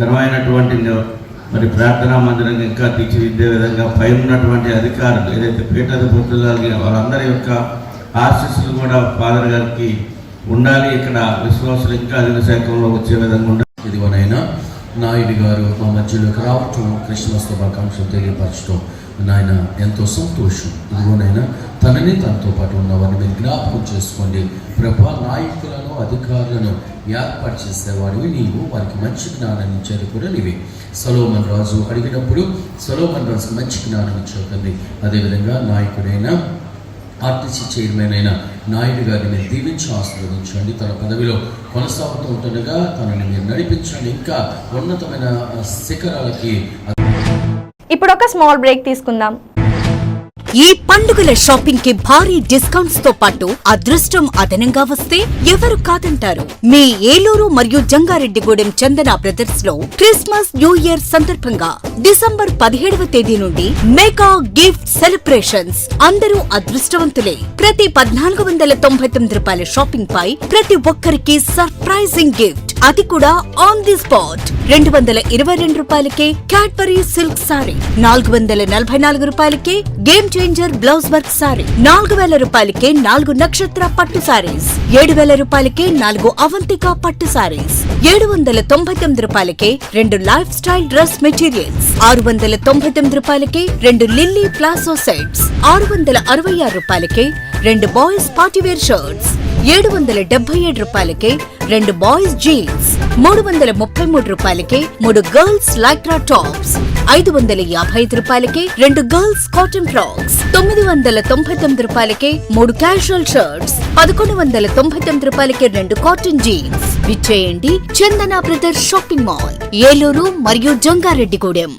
ఘనమైనటువంటి మరి ప్రార్థనా మందిరంగా ఇంకా తీర్చిదిద్దే విధంగా పై ఉన్నటువంటి అధికారులు ఏదైతే పీఠాధిపతులు వాళ్ళందరి యొక్క ఆశీస్సులు కూడా ఫాదర్ గారికి ఉండాలి. ఇక్కడ విశ్వాసులు ఇంకా అధిక శాఖంలో వచ్చే విధంగా ఉండాలి. ఇదిగోనైనా నాయుడు గారు మా మధ్యలోకి రావటం, క్రిస్మస్ శుభాకాంక్షలు తెలియపరచడం నాయన ఎంతో సంతోషం. ఇదిగోనైనా తనని తనతో పాటు ఉన్నవారిని మీరు జ్ఞాపకం చేసుకోండి ప్రభా. నాయకులను అధికారులను ఏర్పాటు చేసేవాడివి నీవు, వారికి మంచి జ్ఞానాన్ని ఇచ్చేది కూడా నీవే. సొలొమోను రాజు అడిగినప్పుడు సొలొమోను రాజుకు మంచి జ్ఞానం ఇచ్చావు తండ్రి. అదేవిధంగా నాయకుడైన ఆర్టీసీ చైర్మన్ అయిన నాయుడు గారిని మీరు దీవించి ఆశీర్వదించండి. తన పదవిలో కొనసాగుతూ ఉంటుండగా తనని మీరు నడిపించండి, ఇంకా ఉన్నతమైన శిఖరాలకి. ఇప్పుడు ఒక స్మాల్ బ్రేక్ తీసుకుందాం. ఈ పండుగల షాపింగ్ కి భారీ డిస్కౌంట్స్ తో పాటు అదృష్టం అదనంగా వస్తే ఎవరు కాదంటారు? మీ ఏలూరు మరియు జంగారెడ్డిగూడెం చందన బ్రదర్స్ లో క్రిస్మస్ న్యూ ఇయర్ సందర్భంగా డిసెంబర్ 17వ తేదీ నుండి మెగా గిఫ్ట్ సెలబ్రేషన్స్. అందరూ అదృష్టవంతులే. ప్రతి 1499 రూపాయల షాపింగ్ పై ప్రతి ఒక్కరికి సర్ప్రైజింగ్ గిఫ్ట్, అది కూడా ఆన్ ది స్పాట్. 222 రూపాయలకే క్యాడ్బరీ సిల్క్ సారీ, 444 రూపాయలకే game changer blouse work sorry, 4000 రూపాయలకే 4 నక్షత్ర పట్టు సారీస్, 7000 రూపాయలకే 4 అవంతిక పట్టు సారీస్, 799 రూపాయలకే 2 లైఫ్ స్టైల్ డ్రెస్ మెటీరియల్స్, 699 రూపాయలకే 2 లిల్లీ ప్లాసో సెట్స్, 666 రూపాయలకే 2 బాయ్స్ పార్టీవేర్ షర్ట్స్, 777 రూపాయలకే 2 బాయ్స్ జీన్స్, 333 రూపాయలకే 3 గర్ల్స్ లైక్రా టాప్స్, 555 రూపాయలకే 2 గర్ల్స్ కాటన్ ఫ్రాక్స్, 999 రూపాయలకే 3 క్యాజువల్ షర్ట్స్, 1199 రూపాయలకే 2 కాటన్ జీన్స్. విచ్చేయండి చందన బ్రదర్స్ షాపింగ్ మాల్, ఏలూరు మరియు జంగారెడ్డిగూడెం.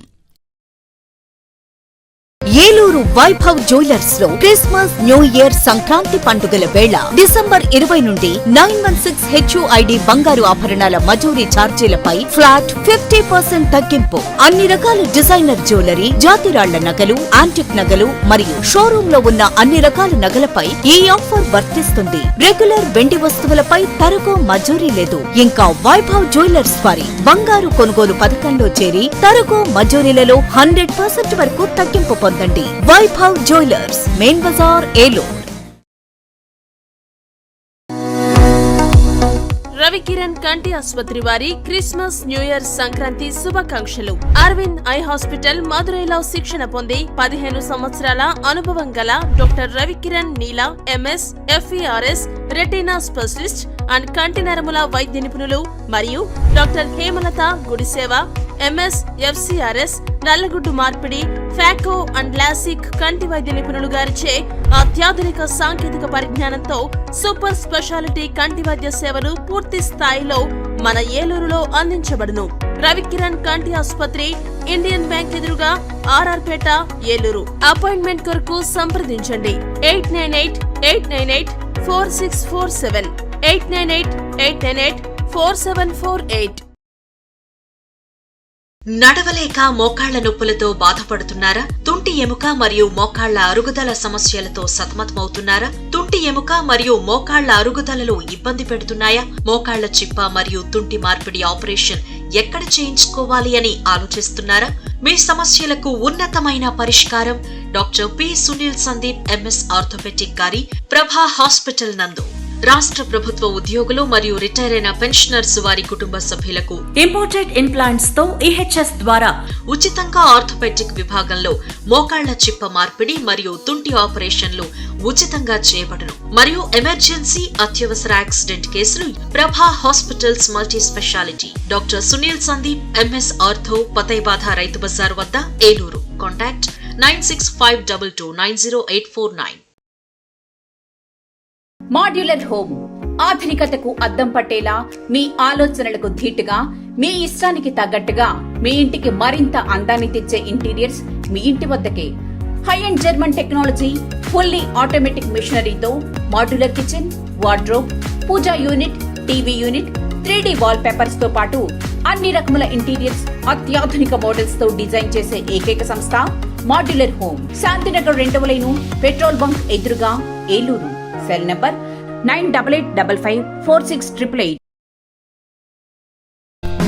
ఏలూరు వైభవ్ జ్యువెలర్స్ లో క్రిస్మస్ న్యూ ఇయర్ సంక్రాంతి పండుగల వేళ డిసెంబర్ 20 నుండి 916 HUID బంగారు ఆభరణాల మజూరీ ఛార్జీలపై ఫ్లాట్ 50% తగ్గింపు. అన్ని రకాల డిజైనర్ జ్యువెలరీ, జాతిరాళ్ల నగలు, యాంటిక్ నగలు మరియు షోరూమ్ లో ఉన్న అన్ని రకాల నగలపై ఈ ఆఫర్ వర్తిస్తుంది. రెగ్యులర్ వెండి వస్తువులపై తరుగు మజూరీ లేదు. ఇంకా వైభవ్ జ్యువెలర్స్ వారి బంగారు కొనుగోలు పథకంలో చేరి తరుగు మజూరీలలో 100% వరకు తగ్గింపు పొందండి. వైభవ్ జ్యువెలర్స్, మెయిన్ బజార్, ఏలూరు. రవికిరణ్ కంటి ఆసుపత్రి వారి క్రిస్మస్ న్యూ ఇయర్ సంక్రాంతి శుభాకాంక్షలు. అరవింద్ ఐ హాస్పిటల్ మదురైలో శిక్షణ పొంది 15 సంవత్సరాల అనుభవం గల doctor Ravikiran Neela MS FERS retina specialist and కంటి నరముల వైద్య నిపుణులు మరియు doctor Hemalatha Gudiseva MS FCRS నల్లగుడ్డు మార్పిడి, ఫాకో అండ్ లాసిక్ కంటి వైద్య నిపుణులు గారిచే అత్యాధునిక సాంకేతిక పరిజ్ఞానంతో సూపర్ స్పెషాలిటీ కంటి వైద్య సేవలు పూర్తి స్థాయిలో మన ఏలూరులో అందించబడును. రవికిరణ్ కంటి ఆసుపత్రి, ఇండియన్ బ్యాంక్ ఎదురుగా, RR పేట, ఏలూరు. అపాయింట్మెంట్ కొరకు సంప్రదించండి 898-898-4647, 898-898-4748. నడవలేక మోకాళ్ల నొప్పులతో బాధపడుతున్నారా? తుంటి ఎముక మరియు మోకాళ్ల అరుగుదల సమస్యలతో సతమతమవుతున్నారా? తుంటి ఎముక మరియు మోకాళ్ల అరుగుదలలో ఇబ్బంది పెడుతున్నాయా? మోకాళ్ల చిప్ప మరియు తుంటి మార్పిడి ఆపరేషన్ ఎక్కడ చేయించుకోవాలి అని ఆలోచిస్తున్నారా? మీ సమస్యలకు ఉన్నతమైన పరిష్కారం doctor P Sunil Sandeep MS orthopaedic గారి ప్రభా హాస్పిటల్ నందు. రాష్ట్ర ప్రభుత్వ ఉద్యోగులు మరియు రిటైర్ అయిన పెన్షనర్స్ వారి కుటుంబ సభ్యులకు ఇంపోర్టెడ్ ఇంప్లాంట్స్ తో EHS ద్వారా ఉచితంగా ఆర్థోపెడిక్ విభాగంలో మోకాళ్ల చిప్ప మార్పిడి మరియు తుంటి ఆపరేషన్లు ఉచితంగా చేయబడును. మరియు ఎమర్జెన్సీ అత్యవసర యాక్సిడెంట్ కేసులు Prabha hospitals multi speciality. Doctor Sunil Sandeep MS ortho, పతైబాధ రైతు బజార్ వద్ద, ఏలూరు. కాంటాక్ట్ 9652290849. మాడ్యులర్ హోమ్ ఆధునికతకు అద్దం పట్టేలా, మీ ఆలోచనలకు ధీటుగా, మీ ఇష్టానికి తగ్గట్టుగా మీ ఇంటికి మరింత అందాన్ని తెచ్చే ఇంటీరియర్స్ మీ ఇంటి వద్దకే. High end German technology, fully automatic మిషనరీతో modular kitchen, wardrobe, pooja unit, TV unit, 3D wallpapers తో పాటు అన్ని రకముల ఇంటీరియర్స్ అత్యాధునిక మోడల్స్ తో డిజైన్ చేసే ఏకైక సంస్థ మాడ్యులర్ హోమ్. శాంతినగర్ 2వ లైను, పెట్రోల్ బంక్ ఎదురుగా, ఏలూరు. Cell number 9855546888.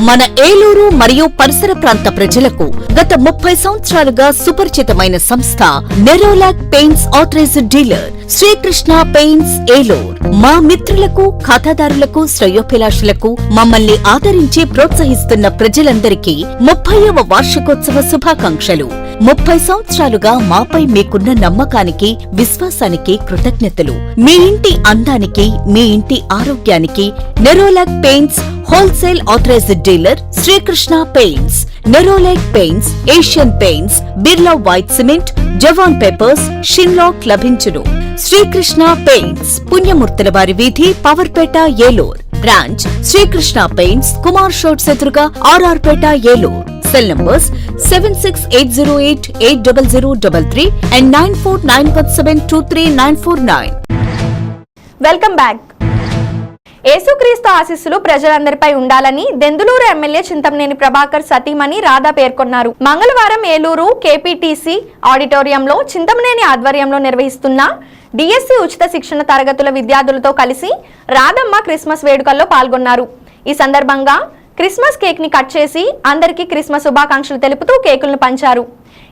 మన ఏలూరు మరియు పరిసర ప్రాంత ప్రజలకు గత 30 సంవత్సరాలుగా సుపరిచితమైన సంస్థ Nerolac paints authorised dealer Srikrishna paints Eluru. మా మిత్రులకు, ఖాతాదారులకు, శ్రేయోభిలాషులకు మమ్మల్ని ఆదరించి ప్రోత్సహిస్తున్న ప్రజలందరికీ 30వ వార్షికోత్సవ శుభాకాంక్షలు. 30 సంవత్సరాలుగా మాపై మీకున్న నమ్మకానికి, విశ్వాసానికి కృతజ్ఞతలు. మీ ఇంటి అందానికి, మీ ఇంటి ఆరోగ్యానికి Nerolac paints wholesale authorised dealer Srikrishna paints, Nerolac paints, Asian paints, Birla white cement, Jawan papers, Sheenlac లభించును. శ్రీకృష్ణ పెయింట్స్, పుణ్యమూర్తుల వారి వీధి, పవర్పేట, ఏలూరు. బ్రాంచ్ శ్రీకృష్ణ పెయింట్స్, కుమార్ షోట్స్ ఎదురుగా, RR Peta, Eluru. Cell numbers 7680880033 and 9491723949. Welcome back. యేసుక్రీస్తు ఆశీస్సులు ప్రజలందరిపై ఉండాలని దెందులూరు ఎమ్మెల్యే చింతమనేని ప్రభాకర్ సతీమణి రాధా పేర్కొన్నారు. మంగళవారం ఏలూరు KPTC ఆడిటోరియంలో చింతమనేని ఆధ్వర్యంలో నిర్వహిస్తున్న DSC ఉచిత శిక్షణ తరగతుల విద్యార్థులతో కలిసి రాధమ్మ క్రిస్మస్ వేడుకల్లో పాల్గొన్నారు. ఈ సందర్భంగా క్రిస్మస్ కేక్ ని కట్ చేసి అందరికీ క్రిస్మస్ శుభాకాంక్షలు తెలుపుతూ కేకులను పంచారు.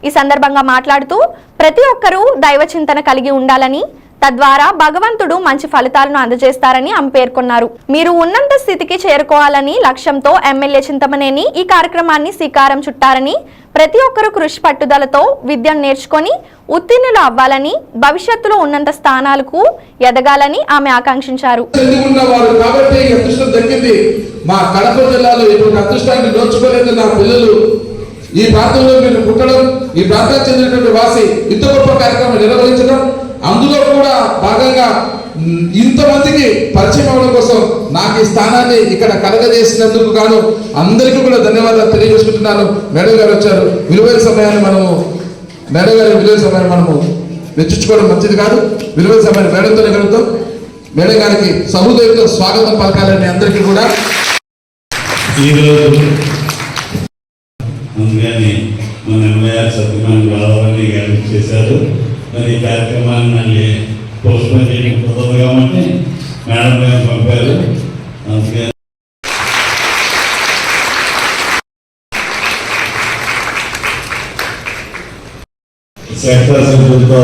ఈ సందర్భంగా మాట్లాడుతూ ప్రతి ఒక్కరూ దైవ చింతన కలిగి ఉండాలని, తద్వారా భగవంతుడు మంచి ఫలితాలను అందజేస్తారని ఆమె పేర్కొన్నారు. మీరు ఉన్నత స్థితికి చేరుకోవాలని లక్ష్యంతో ఎమ్మెల్యే చింతమనేని ఈ కార్యక్రమాన్ని శ్రీకారం చుట్టారని, ప్రతి ఒక్కరూ కృషి పట్టుదలతో విద్యను నేర్చుకొని ఉత్తీర్ణులు అవ్వాలని, భవిష్యత్తులో ఉన్నత స్థానాలకు ఎదగాలని ఆమె ఆకాంక్షించారు. కాబట్టి అదృష్టం దక్కింది. మా కడప జిల్లాలో ఇప్పుడు అదృష్టాన్ని నోచుకోలేదు నా పిల్లలు. ఈ ప్రాంతంలో మీరు పుట్టడం, ఈ ప్రాంతానికి చెందినటువంటి వాసి ఇంత గొప్ప కార్యక్రమం నిర్వహించడం, అందులో కూడా భాగంగా ఇంతమందికి పరిచయం అవ్వడం కోసం నాకు ఈ స్థానాన్ని ఇక్కడ కలగజేసినందుకు గాను అందరికీ కూడా ధన్యవాదాలు తెలియజేసుకుంటున్నాను. మేడం గారు వచ్చారు. విలువైన సమయాన్ని మనము వెచ్చించుకోవడం మంచిది కాదు. విలువైన సమయాన్ని మేడంతోనే కలుగుతాం. మేడం గారికి సహృదయంతో స్వాగతం పలకాలని అందరికీ కూడా. ఈరోజు ముందుగానే మన MR సత్యమణి రావాలని గారు చేశారు. మరి ఈ కార్యక్రమాన్ని మళ్ళీ పోస్ట్పోన్ చేయడం కుదరదు కాబట్టి మేడం గారు పంపారు. అందుకని సెక్టర్ సభ్యులతో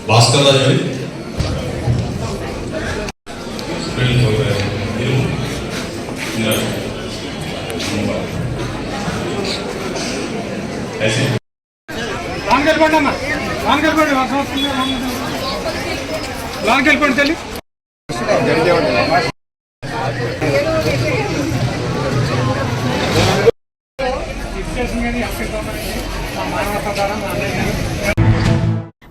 భాస్కర్ రాజు తల్లి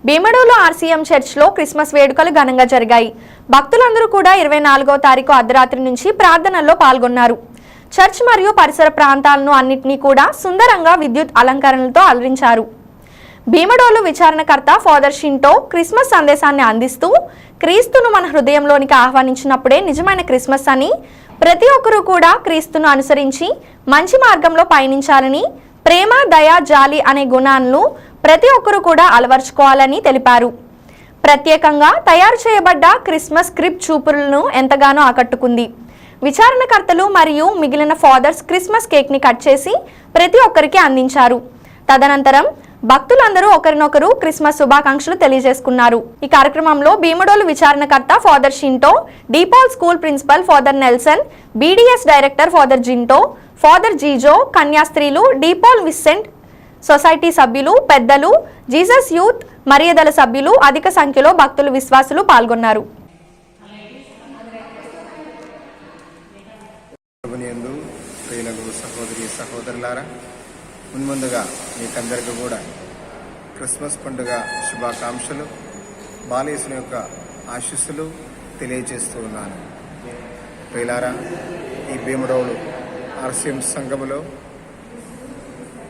భీమడోలు RCM చర్చ్లో క్రిస్మస్ వేడుకలు ఘనంగా జరిగాయి. భక్తులందరూ కూడా 24వ తారీఖు అర్ధరాత్రి నుంచి ప్రార్థనల్లో పాల్గొన్నారు. చర్చ్ మరియు పరిసర ప్రాంతాలను అన్నింటినీ కూడా సుందరంగా విద్యుత్ అలంకరణలతో అలరించారు. భీమడోలు విచారణకర్త ఫాదర్ షింటో క్రిస్మస్ సందేశాన్ని అందిస్తూ, క్రీస్తును మన హృదయంలోనికి ఆహ్వానించినప్పుడే నిజమైన క్రిస్మస్ అని, ప్రతి ఒక్కరూ కూడా క్రీస్తును అనుసరించి మంచి మార్గంలో పయనించాలని, ప్రేమ, దయ, జాలి అనే గుణాలను ప్రతి ఒక్కరూ కూడా అలవర్చుకోవాలని తెలిపారు. ప్రత్యేకంగా తయారు చేయబడ్డ క్రిస్మస్ స్క్రిప్ట్ చూపులను ఎంతగానో ఆకట్టుకుంది. విచారణకర్తలు మరియు మిగిలిన ఫాదర్స్ క్రిస్మస్ కేక్ని కట్ చేసి ప్రతి ఒక్కరికి అందించారు. తదనంతరం భక్తులందరూ ఒకరినొకరు క్రిస్మస్ శుభాకాంక్షలు తెలియజేసుకున్నారు. ఈ కార్యక్రమంలో భీమడోలు విచారణకర్త father Shinto, DePaul school principal father Nelson, BDS director father Jinto, father Jijo, కన్యాస్త్రీలు, డీపాల్ విసెంట్ సొసైటీ సభ్యులు, పెద్దలు, జీసస్ యూత్ మర్యాదల సభ్యులు, అధిక సంఖ్యలో భక్తులు, విశ్వాసులు పాల్గొన్నారు. సహోదరి సహోదరులారా, మున్ముందుగా మీకందరికీ కూడా క్రిస్మస్ పండుగ శుభాకాంక్షలు, బాలయేసుని యొక్క ఆశీస్సులు తెలియజేస్తూ ఉన్నాను. ప్రియులారా, ఈ భీమడోలు ఆర్సీఎం సంఘములో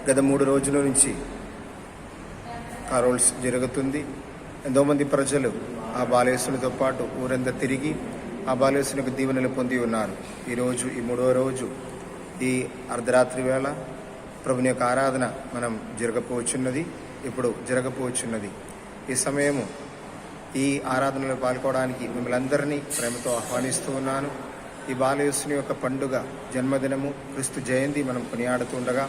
గత 3 రోజుల నుంచి కారోల్స్ జరుగుతుంది. ఎంతోమంది ప్రజలు ఆ బాలయేసునితో పాటు ఊరంతా తిరిగి ఆ బాలయేసునికి దీవెనలు పొంది ఉన్నారు. ఈరోజు ఈ 3వ రోజు ఈ అర్ధరాత్రి వేళ ప్రభుని యొక్క ఆరాధన మనం ఇప్పుడు జరగపోవచ్చున్నది. ఈ సమయము ఈ ఆరాధనలో పాల్గొనడానికి మిమ్మల్ని అందరినీ ప్రేమతో ఆహ్వానిస్తూ ఉన్నాను. ఈ బాలయేసుని యొక్క పండుగ జన్మదినము, క్రీస్తు జయంతి మనం కొనియాడుతుండగా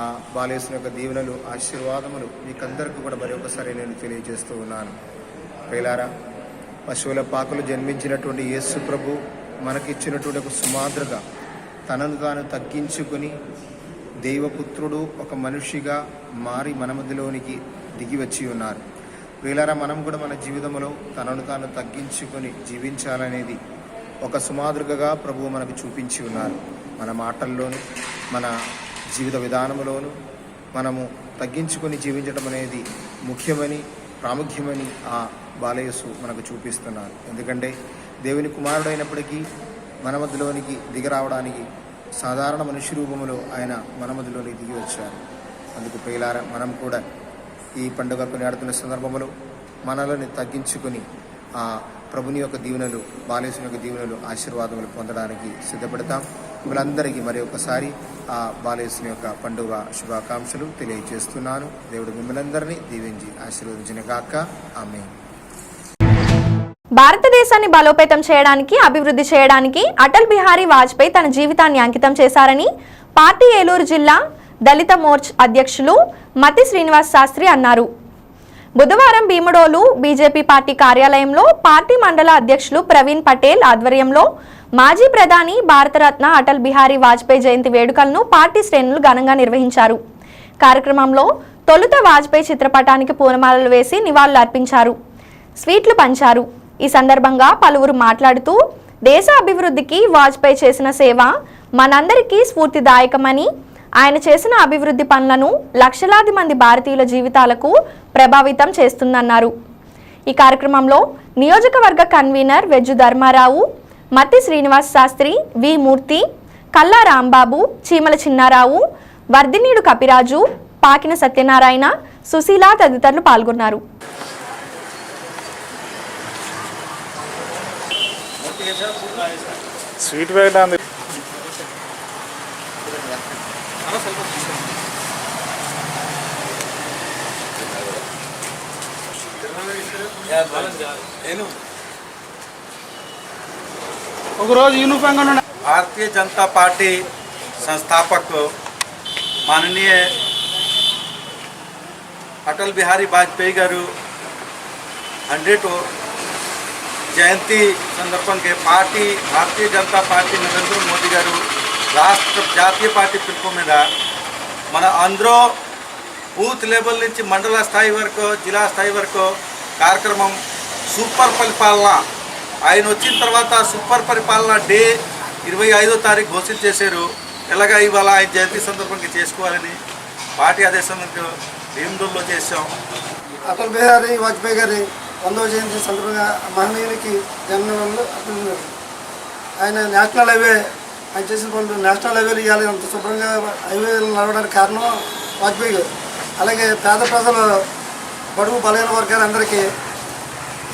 ఆ బాలయేసుని యొక్క దీవెనలు, ఆశీర్వాదములు మీకందరికీ కూడా మరొకసారి నేను తెలియజేస్తూ ఉన్నాను. ప్రియులారా, పశువుల పాకలు జన్మించినటువంటి యేసు ప్రభు మనకిచ్చినటువంటి ఒక సుమాద్రగా తనను తాను తగ్గించుకుని దైవపుత్రుడు ఒక మనిషిగా మారి మన మధ్యలోనికి దిగి వచ్చి ఉన్నారు. ప్రియులారా, మనం కూడా మన జీవితంలో తనను తాను తగ్గించుకొని జీవించాలనేది ఒక సుమాదృగగా ప్రభువు మనకు చూపించి ఉన్నారు. మన మాటల్లోనూ మన జీవిత విధానంలోనూ మనము తగ్గించుకొని జీవించడం అనేది ముఖ్యమని, ప్రాముఖ్యమని ఆ బాలయేసు మనకు చూపిస్తున్నారు. ఎందుకంటే దేవుని కుమారుడు అయినప్పటికీ మన మధ్యలోనికి దిగరావడానికి సాధారణ మనిషి రూపంలో ఆయన మన మధ్యలోనికి దిగి వచ్చారు. అందుకు ప్రియులారా, మనం కూడా ఈ పండుగ కొనియాడుతున్న సందర్భంలో మనల్ని తగ్గించుకొని ఆ ప్రభుని యొక్క దీవెనలు, బాలయేసుని యొక్క దీవెనలు, ఆశీర్వాదములు పొందడానికి సిద్ధపడతాం. వీళ్ళందరికీ మరి ఒకసారి ఆ బాలయేసుని యొక్క పండుగ శుభాకాంక్షలు తెలియజేస్తున్నాను. దేవుడు మిమ్మల్ని అందరినీ దీవించి ఆశీర్వదించిన గాక. ఆమేన్. భారతదేశాన్ని బలోపేతం చేయడానికి, అభివృద్ధి చేయడానికి అటల్ బిహారీ వాజ్పేయి తన జీవితాన్ని అంకితం చేశారని పార్టీ ఏలూరు జిల్లా దళిత మోర్చ్ అధ్యక్షులు మతి శ్రీనివాస్ శాస్త్రి అన్నారు. బుధవారం భీమడోలు బీజేపీ పార్టీ కార్యాలయంలో పార్టీ మండల అధ్యక్షులు ప్రవీణ్ పటేల్ ఆధ్వర్యంలో మాజీ ప్రధాని, భారతరత్న అటల్ బిహారీ వాజ్పేయి జయంతి వేడుకలను పార్టీ శ్రేణులు ఘనంగా నిర్వహించారు. కార్యక్రమంలో తొలుత వాజ్పేయి చిత్రపటానికి పూలమాలలు వేసి నివాళులు అర్పించారు, స్వీట్లు పంచారు. ఈ సందర్భంగా పలువురు మాట్లాడుతూ దేశ అభివృద్ధికి వాజ్పేయి చేసిన సేవ మనందరికీ స్ఫూర్తిదాయకమని, ఆయన చేసిన అభివృద్ధి పనులను లక్షలాది మంది భారతీయుల జీవితాలకు ప్రభావితం చేస్తుందన్నారు. ఈ కార్యక్రమంలో నియోజకవర్గ కన్వీనర్ వెజ్జు ధర్మారావు, మతి శ్రీనివాస్ శాస్త్రి, వి మూర్తి, కల్లా రాంబాబు, చీమల చిన్నారావు, వర్ధినీడు కపిరాజు, పాకిన సత్యనారాయణ, సుశీల తదితరులు పాల్గొన్నారు. స్వీట్ వేయడానికి भारतीय जनता पार्टी संस्थापक माननीय अटल बिहारी वाजपेयी गारू 100 जयंती संदर्भ पार्टी भारतीय जनता पार्टी नरेंद्र मोदी गारू राष्ट्र जातीय पार्टी पिలుపు మీద మన అందరూ బూత్ లెవెల్ నుంచి మండల స్థాయి వరకు, జిల్లా స్థాయి వరకు కార్యక్రమం సూపర్ పరిపాలన, ఆయన వచ్చిన తర్వాత సూపర్ పరిపాలన డే 25వ తారీఖు ఘోషణ చేశారు. ఎలాగా ఇవాళ ఆయన జయంతి సందర్భంగా చేసుకోవాలని పార్టీ ఆదేశంతో భీమడోల్లో చేశాం. అటల్ బిహారీ వాజ్పేయి గారి 100వ జయంతి సందర్భంగా మహనీయునికి జన్మదినంలో అభినందనలు. ఆయన నేషనల్ హైవే, ఆయన చేసిన పనులు నేషనల్ హైవేలు ఇవ్వాలి, అంత శుభ్రంగా హైవేలు నడవడానికి కారణం వాజ్పేయి గారు. అలాగే పేద ప్రజలు, బడుగు బలహీన వర్గాలందరికీ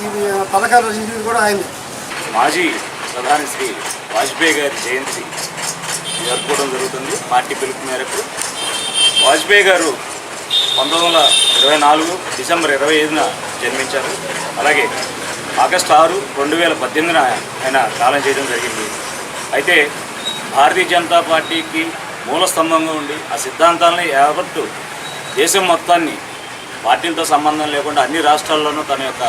ఈ పథకాలు రచించింది కూడా ఆయనే. మాజీ ప్రధాని శ్రీ వాజ్పేయి గారి జయంతి జరుపుకోవడం జరుగుతుంది. పార్టీ పిలుపు మేరకు వాజ్పేయి గారు 1924 డిసెంబర్ 25న జన్మించారు. అలాగే ఆగస్టు 6, 2018న ఆయన కాలం చేయడం జరిగింది. అయితే భారతీయ జనతా పార్టీకి మూల స్తంభంగా ఉండి ఆ సిద్ధాంతాలని యావత్తు దేశం మొత్తాన్ని పార్టీలతో సంబంధం లేకుండా అన్ని రాష్ట్రాల్లోనూ తన యొక్క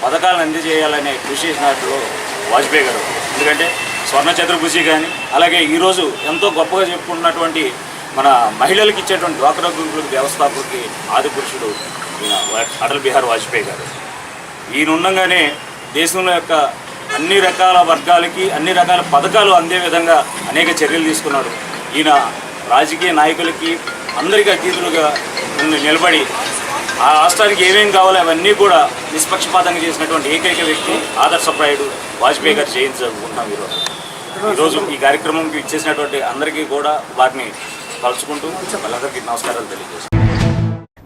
పథకాలను అందజేయాలనే కృషి చేసినట్లు వాజ్పేయి గారు. ఎందుకంటే స్వర్ణ చతుర్భుజి కానీ, అలాగే ఈరోజు ఎంతో గొప్పగా చెప్పుకున్నటువంటి మన మహిళలకు ఇచ్చేటువంటి డ్వాక్రా గ్రూపులకు వ్యవస్థాపకుడికి ఆది పురుషుడు ఈయన అటల్ బిహారీ వాజ్పేయి గారు. ఈయన ఉండగానే దేశంలో యొక్క అన్ని రకాల వర్గాలకి అన్ని రకాల పథకాలు అందే విధంగా అనేక చర్యలు తీసుకున్నాడు. ఈయన రాజకీయ నాయకులకి అందరికీ అతీతులుగా నిలబడి ఆ రాష్ట్రానికి ఏమేం కావాలో అవన్నీ కూడా నిష్పక్షపాతంగా చేసినటువంటి ఏకైక వ్యక్తి ఆదర్శప్రాయుడు వాజ్పేయి గారు చేయించుకుంటున్నాం. ఈరోజు ఈ కార్యక్రమంకి ఇచ్చేసినటువంటి అందరికీ కూడా వారిని కలుసుకుంటూ వాళ్ళందరికీ నమస్కారాలు తెలియజేస్తాను.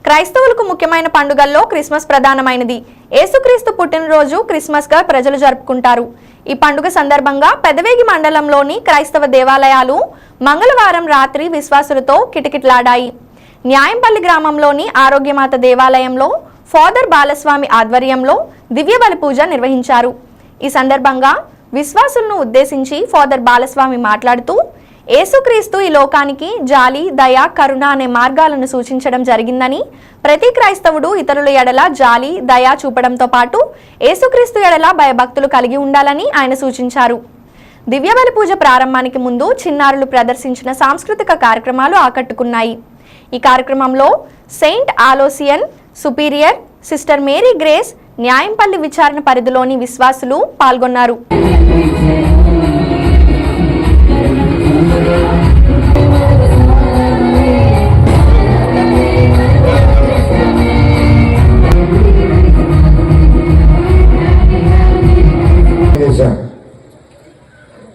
క్రైస్తవులకు ముఖ్యమైన పండుగల్లో క్రిస్మస్ ప్రధానమైనది. యేసుక్రీస్తు పుట్టినరోజు క్రిస్మస్గా ప్రజలు జరుపుకుంటారు. ఈ పండుగ సందర్భంగా పెదవేగి మండలంలోని క్రైస్తవ దేవాలయాలు మంగళవారం రాత్రి విశ్వాసులతో కిటకిటలాడాయి. న్యాయంపల్లి గ్రామంలోని ఆరోగ్యమాత దేవాలయంలో ఫాదర్ బాలస్వామి ఆధ్వర్యంలో దివ్య బలి పూజ నిర్వహించారు. ఈ సందర్భంగా విశ్వాసులను ఉద్దేశించి ఫాదర్ బాలస్వామి మాట్లాడుతూ యేసుక్రీస్తు ఈ లోకానికి జాలి, దయ, కరుణ అనే మార్గాలను సూచించడం జరిగిందని, ప్రతి క్రైస్తవుడు ఇతరుల ఎడల జాలి, దయ చూపడంతో పాటు యేసుక్రీస్తు ఎడల భయభక్తులు కలిగి ఉండాలని ఆయన సూచించారు. దివ్యబలి పూజ ప్రారంభానికి ముందు చిన్నారులు ప్రదర్శించిన సాంస్కృతిక కార్యక్రమాలు ఆకట్టుకున్నాయి. ఈ కార్యక్రమంలో Saint Aloysian superior sister Mary Grace, Nyayampalli విచారణ పరిధిలోని విశ్వాసులు పాల్గొన్నారు.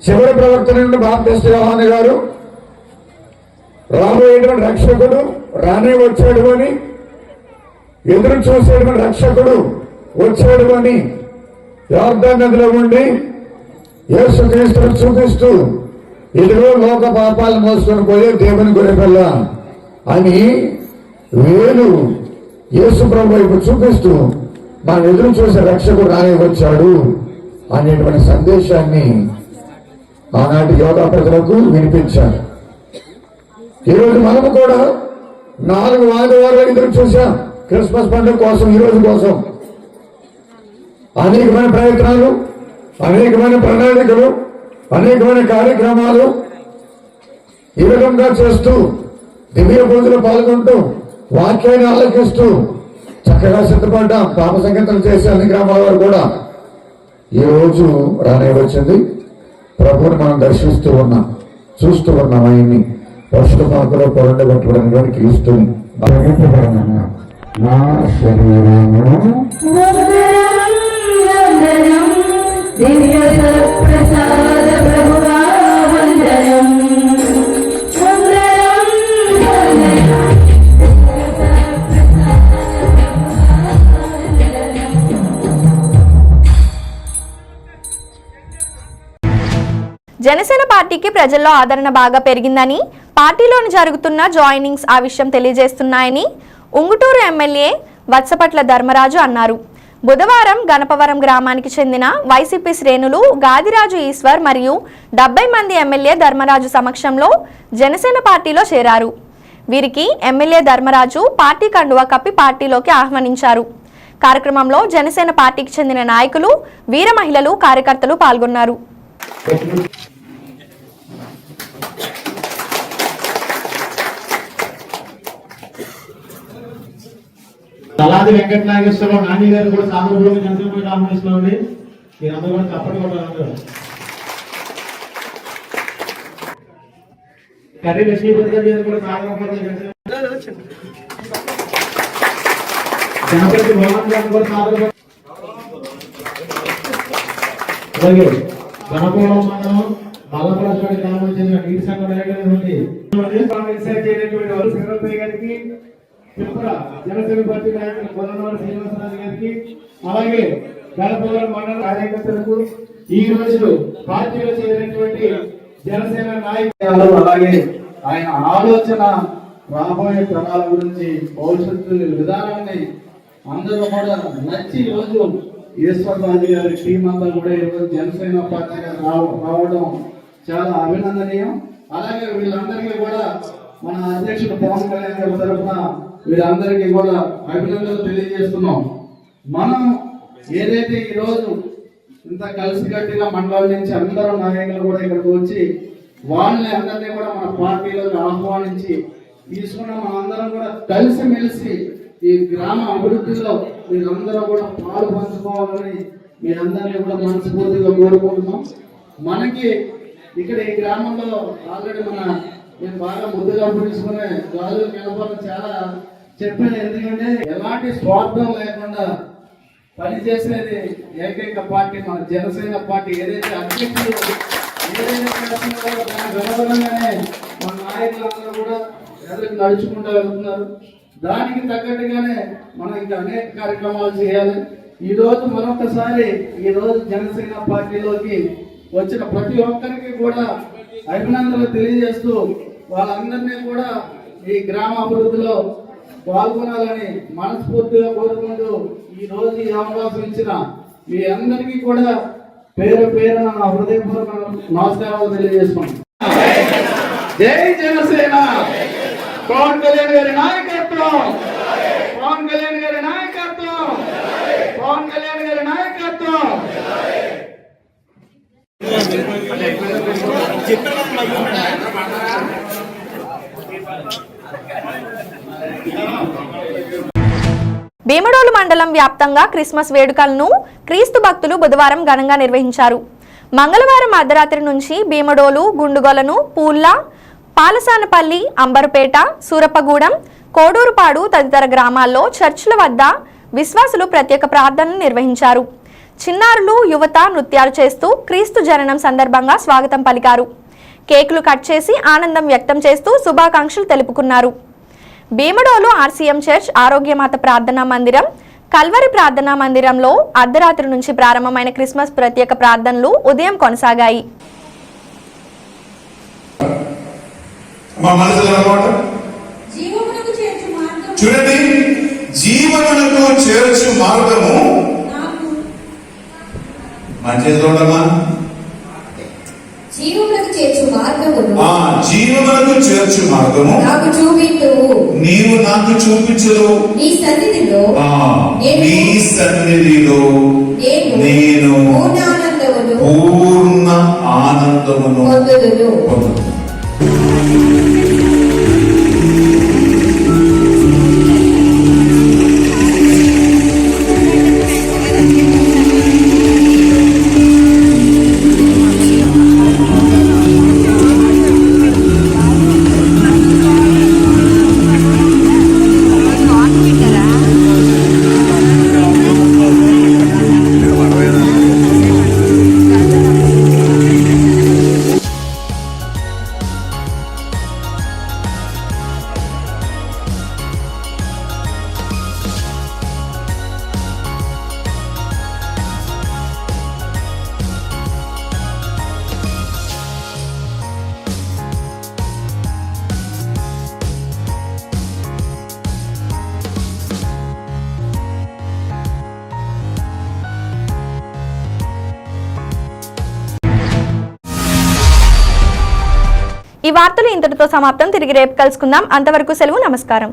చివరి ప్రవర్తన బాప్టిస్ట్ యోహాను గారు రాబోయేటువంటి రక్షకుడు రానే వచ్చాడు అని, ఎదురు చూసేటువంటి రక్షకుడు వచ్చాడు అని యోర్దాను నదిలో ఉండి యేసుక్రీస్తును చూపిస్తూ ఇదిగో లోక పాపాలు మోసుకొని పోయే దేవుని గొర్రెపిల్ల అని వేలు యేసు ప్రభు వైపు చూపిస్తూ మనం ఎదురు చూసే రక్షకుడు రానే వచ్చాడు అనేటువంటి సందేశాన్ని ఆనాటి యోగా ప్రజలకు వినిపించారు. ఈరోజు మనము కూడా 4 ఆదివారాలు ఎదురు చూసాం క్రిస్మస్ పండుగ కోసం, ఈ రోజు కోసం. అనేకమైన ప్రయత్నాలు, అనేకమైన ప్రణాళికలు, అనేకమైన కార్యక్రమాలు ఈ విధంగా చేస్తూ దివ్య పూజలు పాల్గొంటూ వాక్యాన్ని ఆలకిస్తూ చక్కగా సిద్ధపడ్డాం. పాప సంగీతం చేసే అన్ని గ్రామాల వారు కూడా ఈ రోజు రానే వచ్చింది. ప్రభువుని మనం దర్శిస్తూ ఉన్నాం, చూస్తూ ఉన్నాం. ఆయన్ని పశుల పాకలో పొరండగొట్టడానికి క్రీస్తుని నా శరీరము జనసేన పార్టీకి ప్రజల్లో ఆదరణ బాగా పెరిగిందని, పార్టీలోని జరుగుతున్న జాయినింగ్స్ ఆ విషయం తెలియజేస్తున్నాయని ఉంగుటూరు ఎమ్మెల్యే వత్సపట్ల ధర్మరాజు అన్నారు. బుధవారం గణపవరం గ్రామానికి చెందిన వైసీపీ శ్రేణులు గాదిరాజు ఈశ్వర్ మరియు 70 మంది ఎమ్మెల్యే ధర్మరాజు సమక్షంలో జనసేన పార్టీలో చేరారు. వీరికి ఎమ్మెల్యే ధర్మరాజు పార్టీ కండువా కప్పి పార్టీలోకి ఆహ్వానించారు. కార్యక్రమంలో జనసేన పార్టీకి చెందిన నాయకులు, వీర మహిళలు, కార్యకర్తలు పాల్గొన్నారు. తలాది వెంకట నాగేశ్వరరావు నాని గారు కూడా సామూహిక జనసేన ఆహ్వానిస్తున్నామండి. మీరందరూ కూడా తప్పటి కొట్టాలందరూ. కర్రీ లక్ష్మీపతి గారు కూడా గణపతి భవన్ గారు కూడా సాధన. అలాగే గణపవరం మండలం మల్లపరాజు గ్రామానికి చెందిన నీటి సంఘం నాయకులైనటువంటి గారికి, జనసేన పార్టీ నాయకులు కొలనవారి శ్రీనివాసరాజు గారికి, అలాగే గణపవరం మండల కార్యకర్తలకు, ఈ రోజు పార్టీలో చేరినటువంటి జనసేన నాయకులు, అలాగే ఆయన ఆలోచన రాబోయే తరాల గురించి భవిష్యత్తు విధానాన్ని అందరూ కూడా నచ్చి ఈరోజు ఈశ్వర్ రాజు గారి టీం అంతా కూడా ఈరోజు జనసేన పార్టీగా రావడం చాలా అభినందనీయం. అలాగే వీళ్ళందరికీ కూడా మన అధ్యక్షుడు పవన్ కళ్యాణ్ గారి తరఫున వీళ్ళందరికీ కూడా అభినందనలు తెలియజేస్తున్నాం. మనం ఏదైతే ఈరోజు ఇంత కలిసికట్టుగా మండలం నుంచి అందరూ నాయకులు కూడా ఇక్కడికి వచ్చి వాళ్ళని అందరినీ కూడా మన పార్టీలోకి ఆహ్వానించి తీసుకున్న మనందరం కూడా కలిసిమెలిసి ఈ గ్రామ అభివృద్ధిలో మీరందరూ కూడా పాలు పంచుకోవాలని మీ అందరినీ కూడా మనస్ఫూర్తిగా కోరుకుంటున్నాం. మనకి ఇక్కడ ఈ గ్రామంలో ఆల్రెడీ మేము బాగా ముద్దుగా పిలుచుకునే గాజులు గెలపాలని చాలా చెప్పాను. ఎందుకంటే ఎలాంటి స్వార్థం లేకుండా పనిచేసేది ఏకైక పార్టీ మన జనసేన పార్టీ. ఏదైతే అధ్యక్షులు వినబడంగానే మన నాయకులందరూ కూడా ఎదురు నడుచుకుంటూ వెళ్తున్నారు. దానికి తగ్గట్టుగానే మనం ఇంకా అనేక కార్యక్రమాలు చేయాలి. ఈ రోజు మరొకసారి ఈ రోజు జనసేన పార్టీలోకి వచ్చిన ప్రతి ఒక్కరికి కూడా అభినందనలు తెలియజేస్తూ వాళ్ళందరినీ కూడా ఈ గ్రామ అభివృద్ధిలో పాల్గొనాలని మనస్ఫూర్తిగా కోరుకుంటూ ఈ రోజు ఈ అవకాశం ఇచ్చిన మీ అందరికీ కూడా పేరు పేరున నా హృదయపూర్వక నమస్కారాలు తెలియజేసుకున్నాను. జై జనసేన. పవన్ కళ్యాణ్ గారి నాయకత్వం, పవన్ కళ్యాణ్ గారి నాయకత్వం, పవన్ కళ్యాణ్ గారి నాయకత్వం. భీమడోలు మండలం వ్యాప్తంగా క్రిస్మస్ వేడుకలను క్రీస్తు భక్తులు బుధవారం ఘనంగా నిర్వహించారు. మంగళవారం అర్ధరాత్రి నుంచి భీమడోలు, గుండుగొలను, పూల్ల, పాలసానపల్లి, అంబర్పేట, సూరప్పగూడెం, కోడూరుపాడు తదితర గ్రామాల్లో చర్చిల వద్ద విశ్వాసులు ప్రత్యేక ప్రార్థనలు నిర్వహించారు. చిన్నారులు, యువత నృత్యాలు చేస్తూ క్రీస్తు జననం సందర్భంగా స్వాగతం పలికారు. కేకులు కట్ చేసి ఆనందం వ్యక్తం చేస్తూ శుభాకాంక్షలు తెలుపుకున్నారు. భీమడోలు ఆర్సీఎం చర్చ్, ఆరోగ్యమాత ప్రార్థనా మందిరం, కల్వరి ప్రార్థనా మందిరంలో అర్ధరాత్రి నుంచి ప్రారంభమైన క్రిస్మస్ ప్రత్యేక ప్రార్థనలు ఉదయం కొనసాగాయి. చూడండి, జీవమునకు చేర్చు మార్గము మంచిది చూడమ్మా. జీవమునకు చేర్చు మార్గమును జీవమునకు చేర్చు మార్గము నాకు చూపించుము. నీవు నాకు చూపించును. నీ సన్నిధిలో నేను పూర్ణ ఆనందమును పొందుదును. ఈ వార్తలు ఇంతటితో సమాప్తం. తిరిగి రేపు కలుసుకుందాం. అంతవరకు సెలవు. నమస్కారం.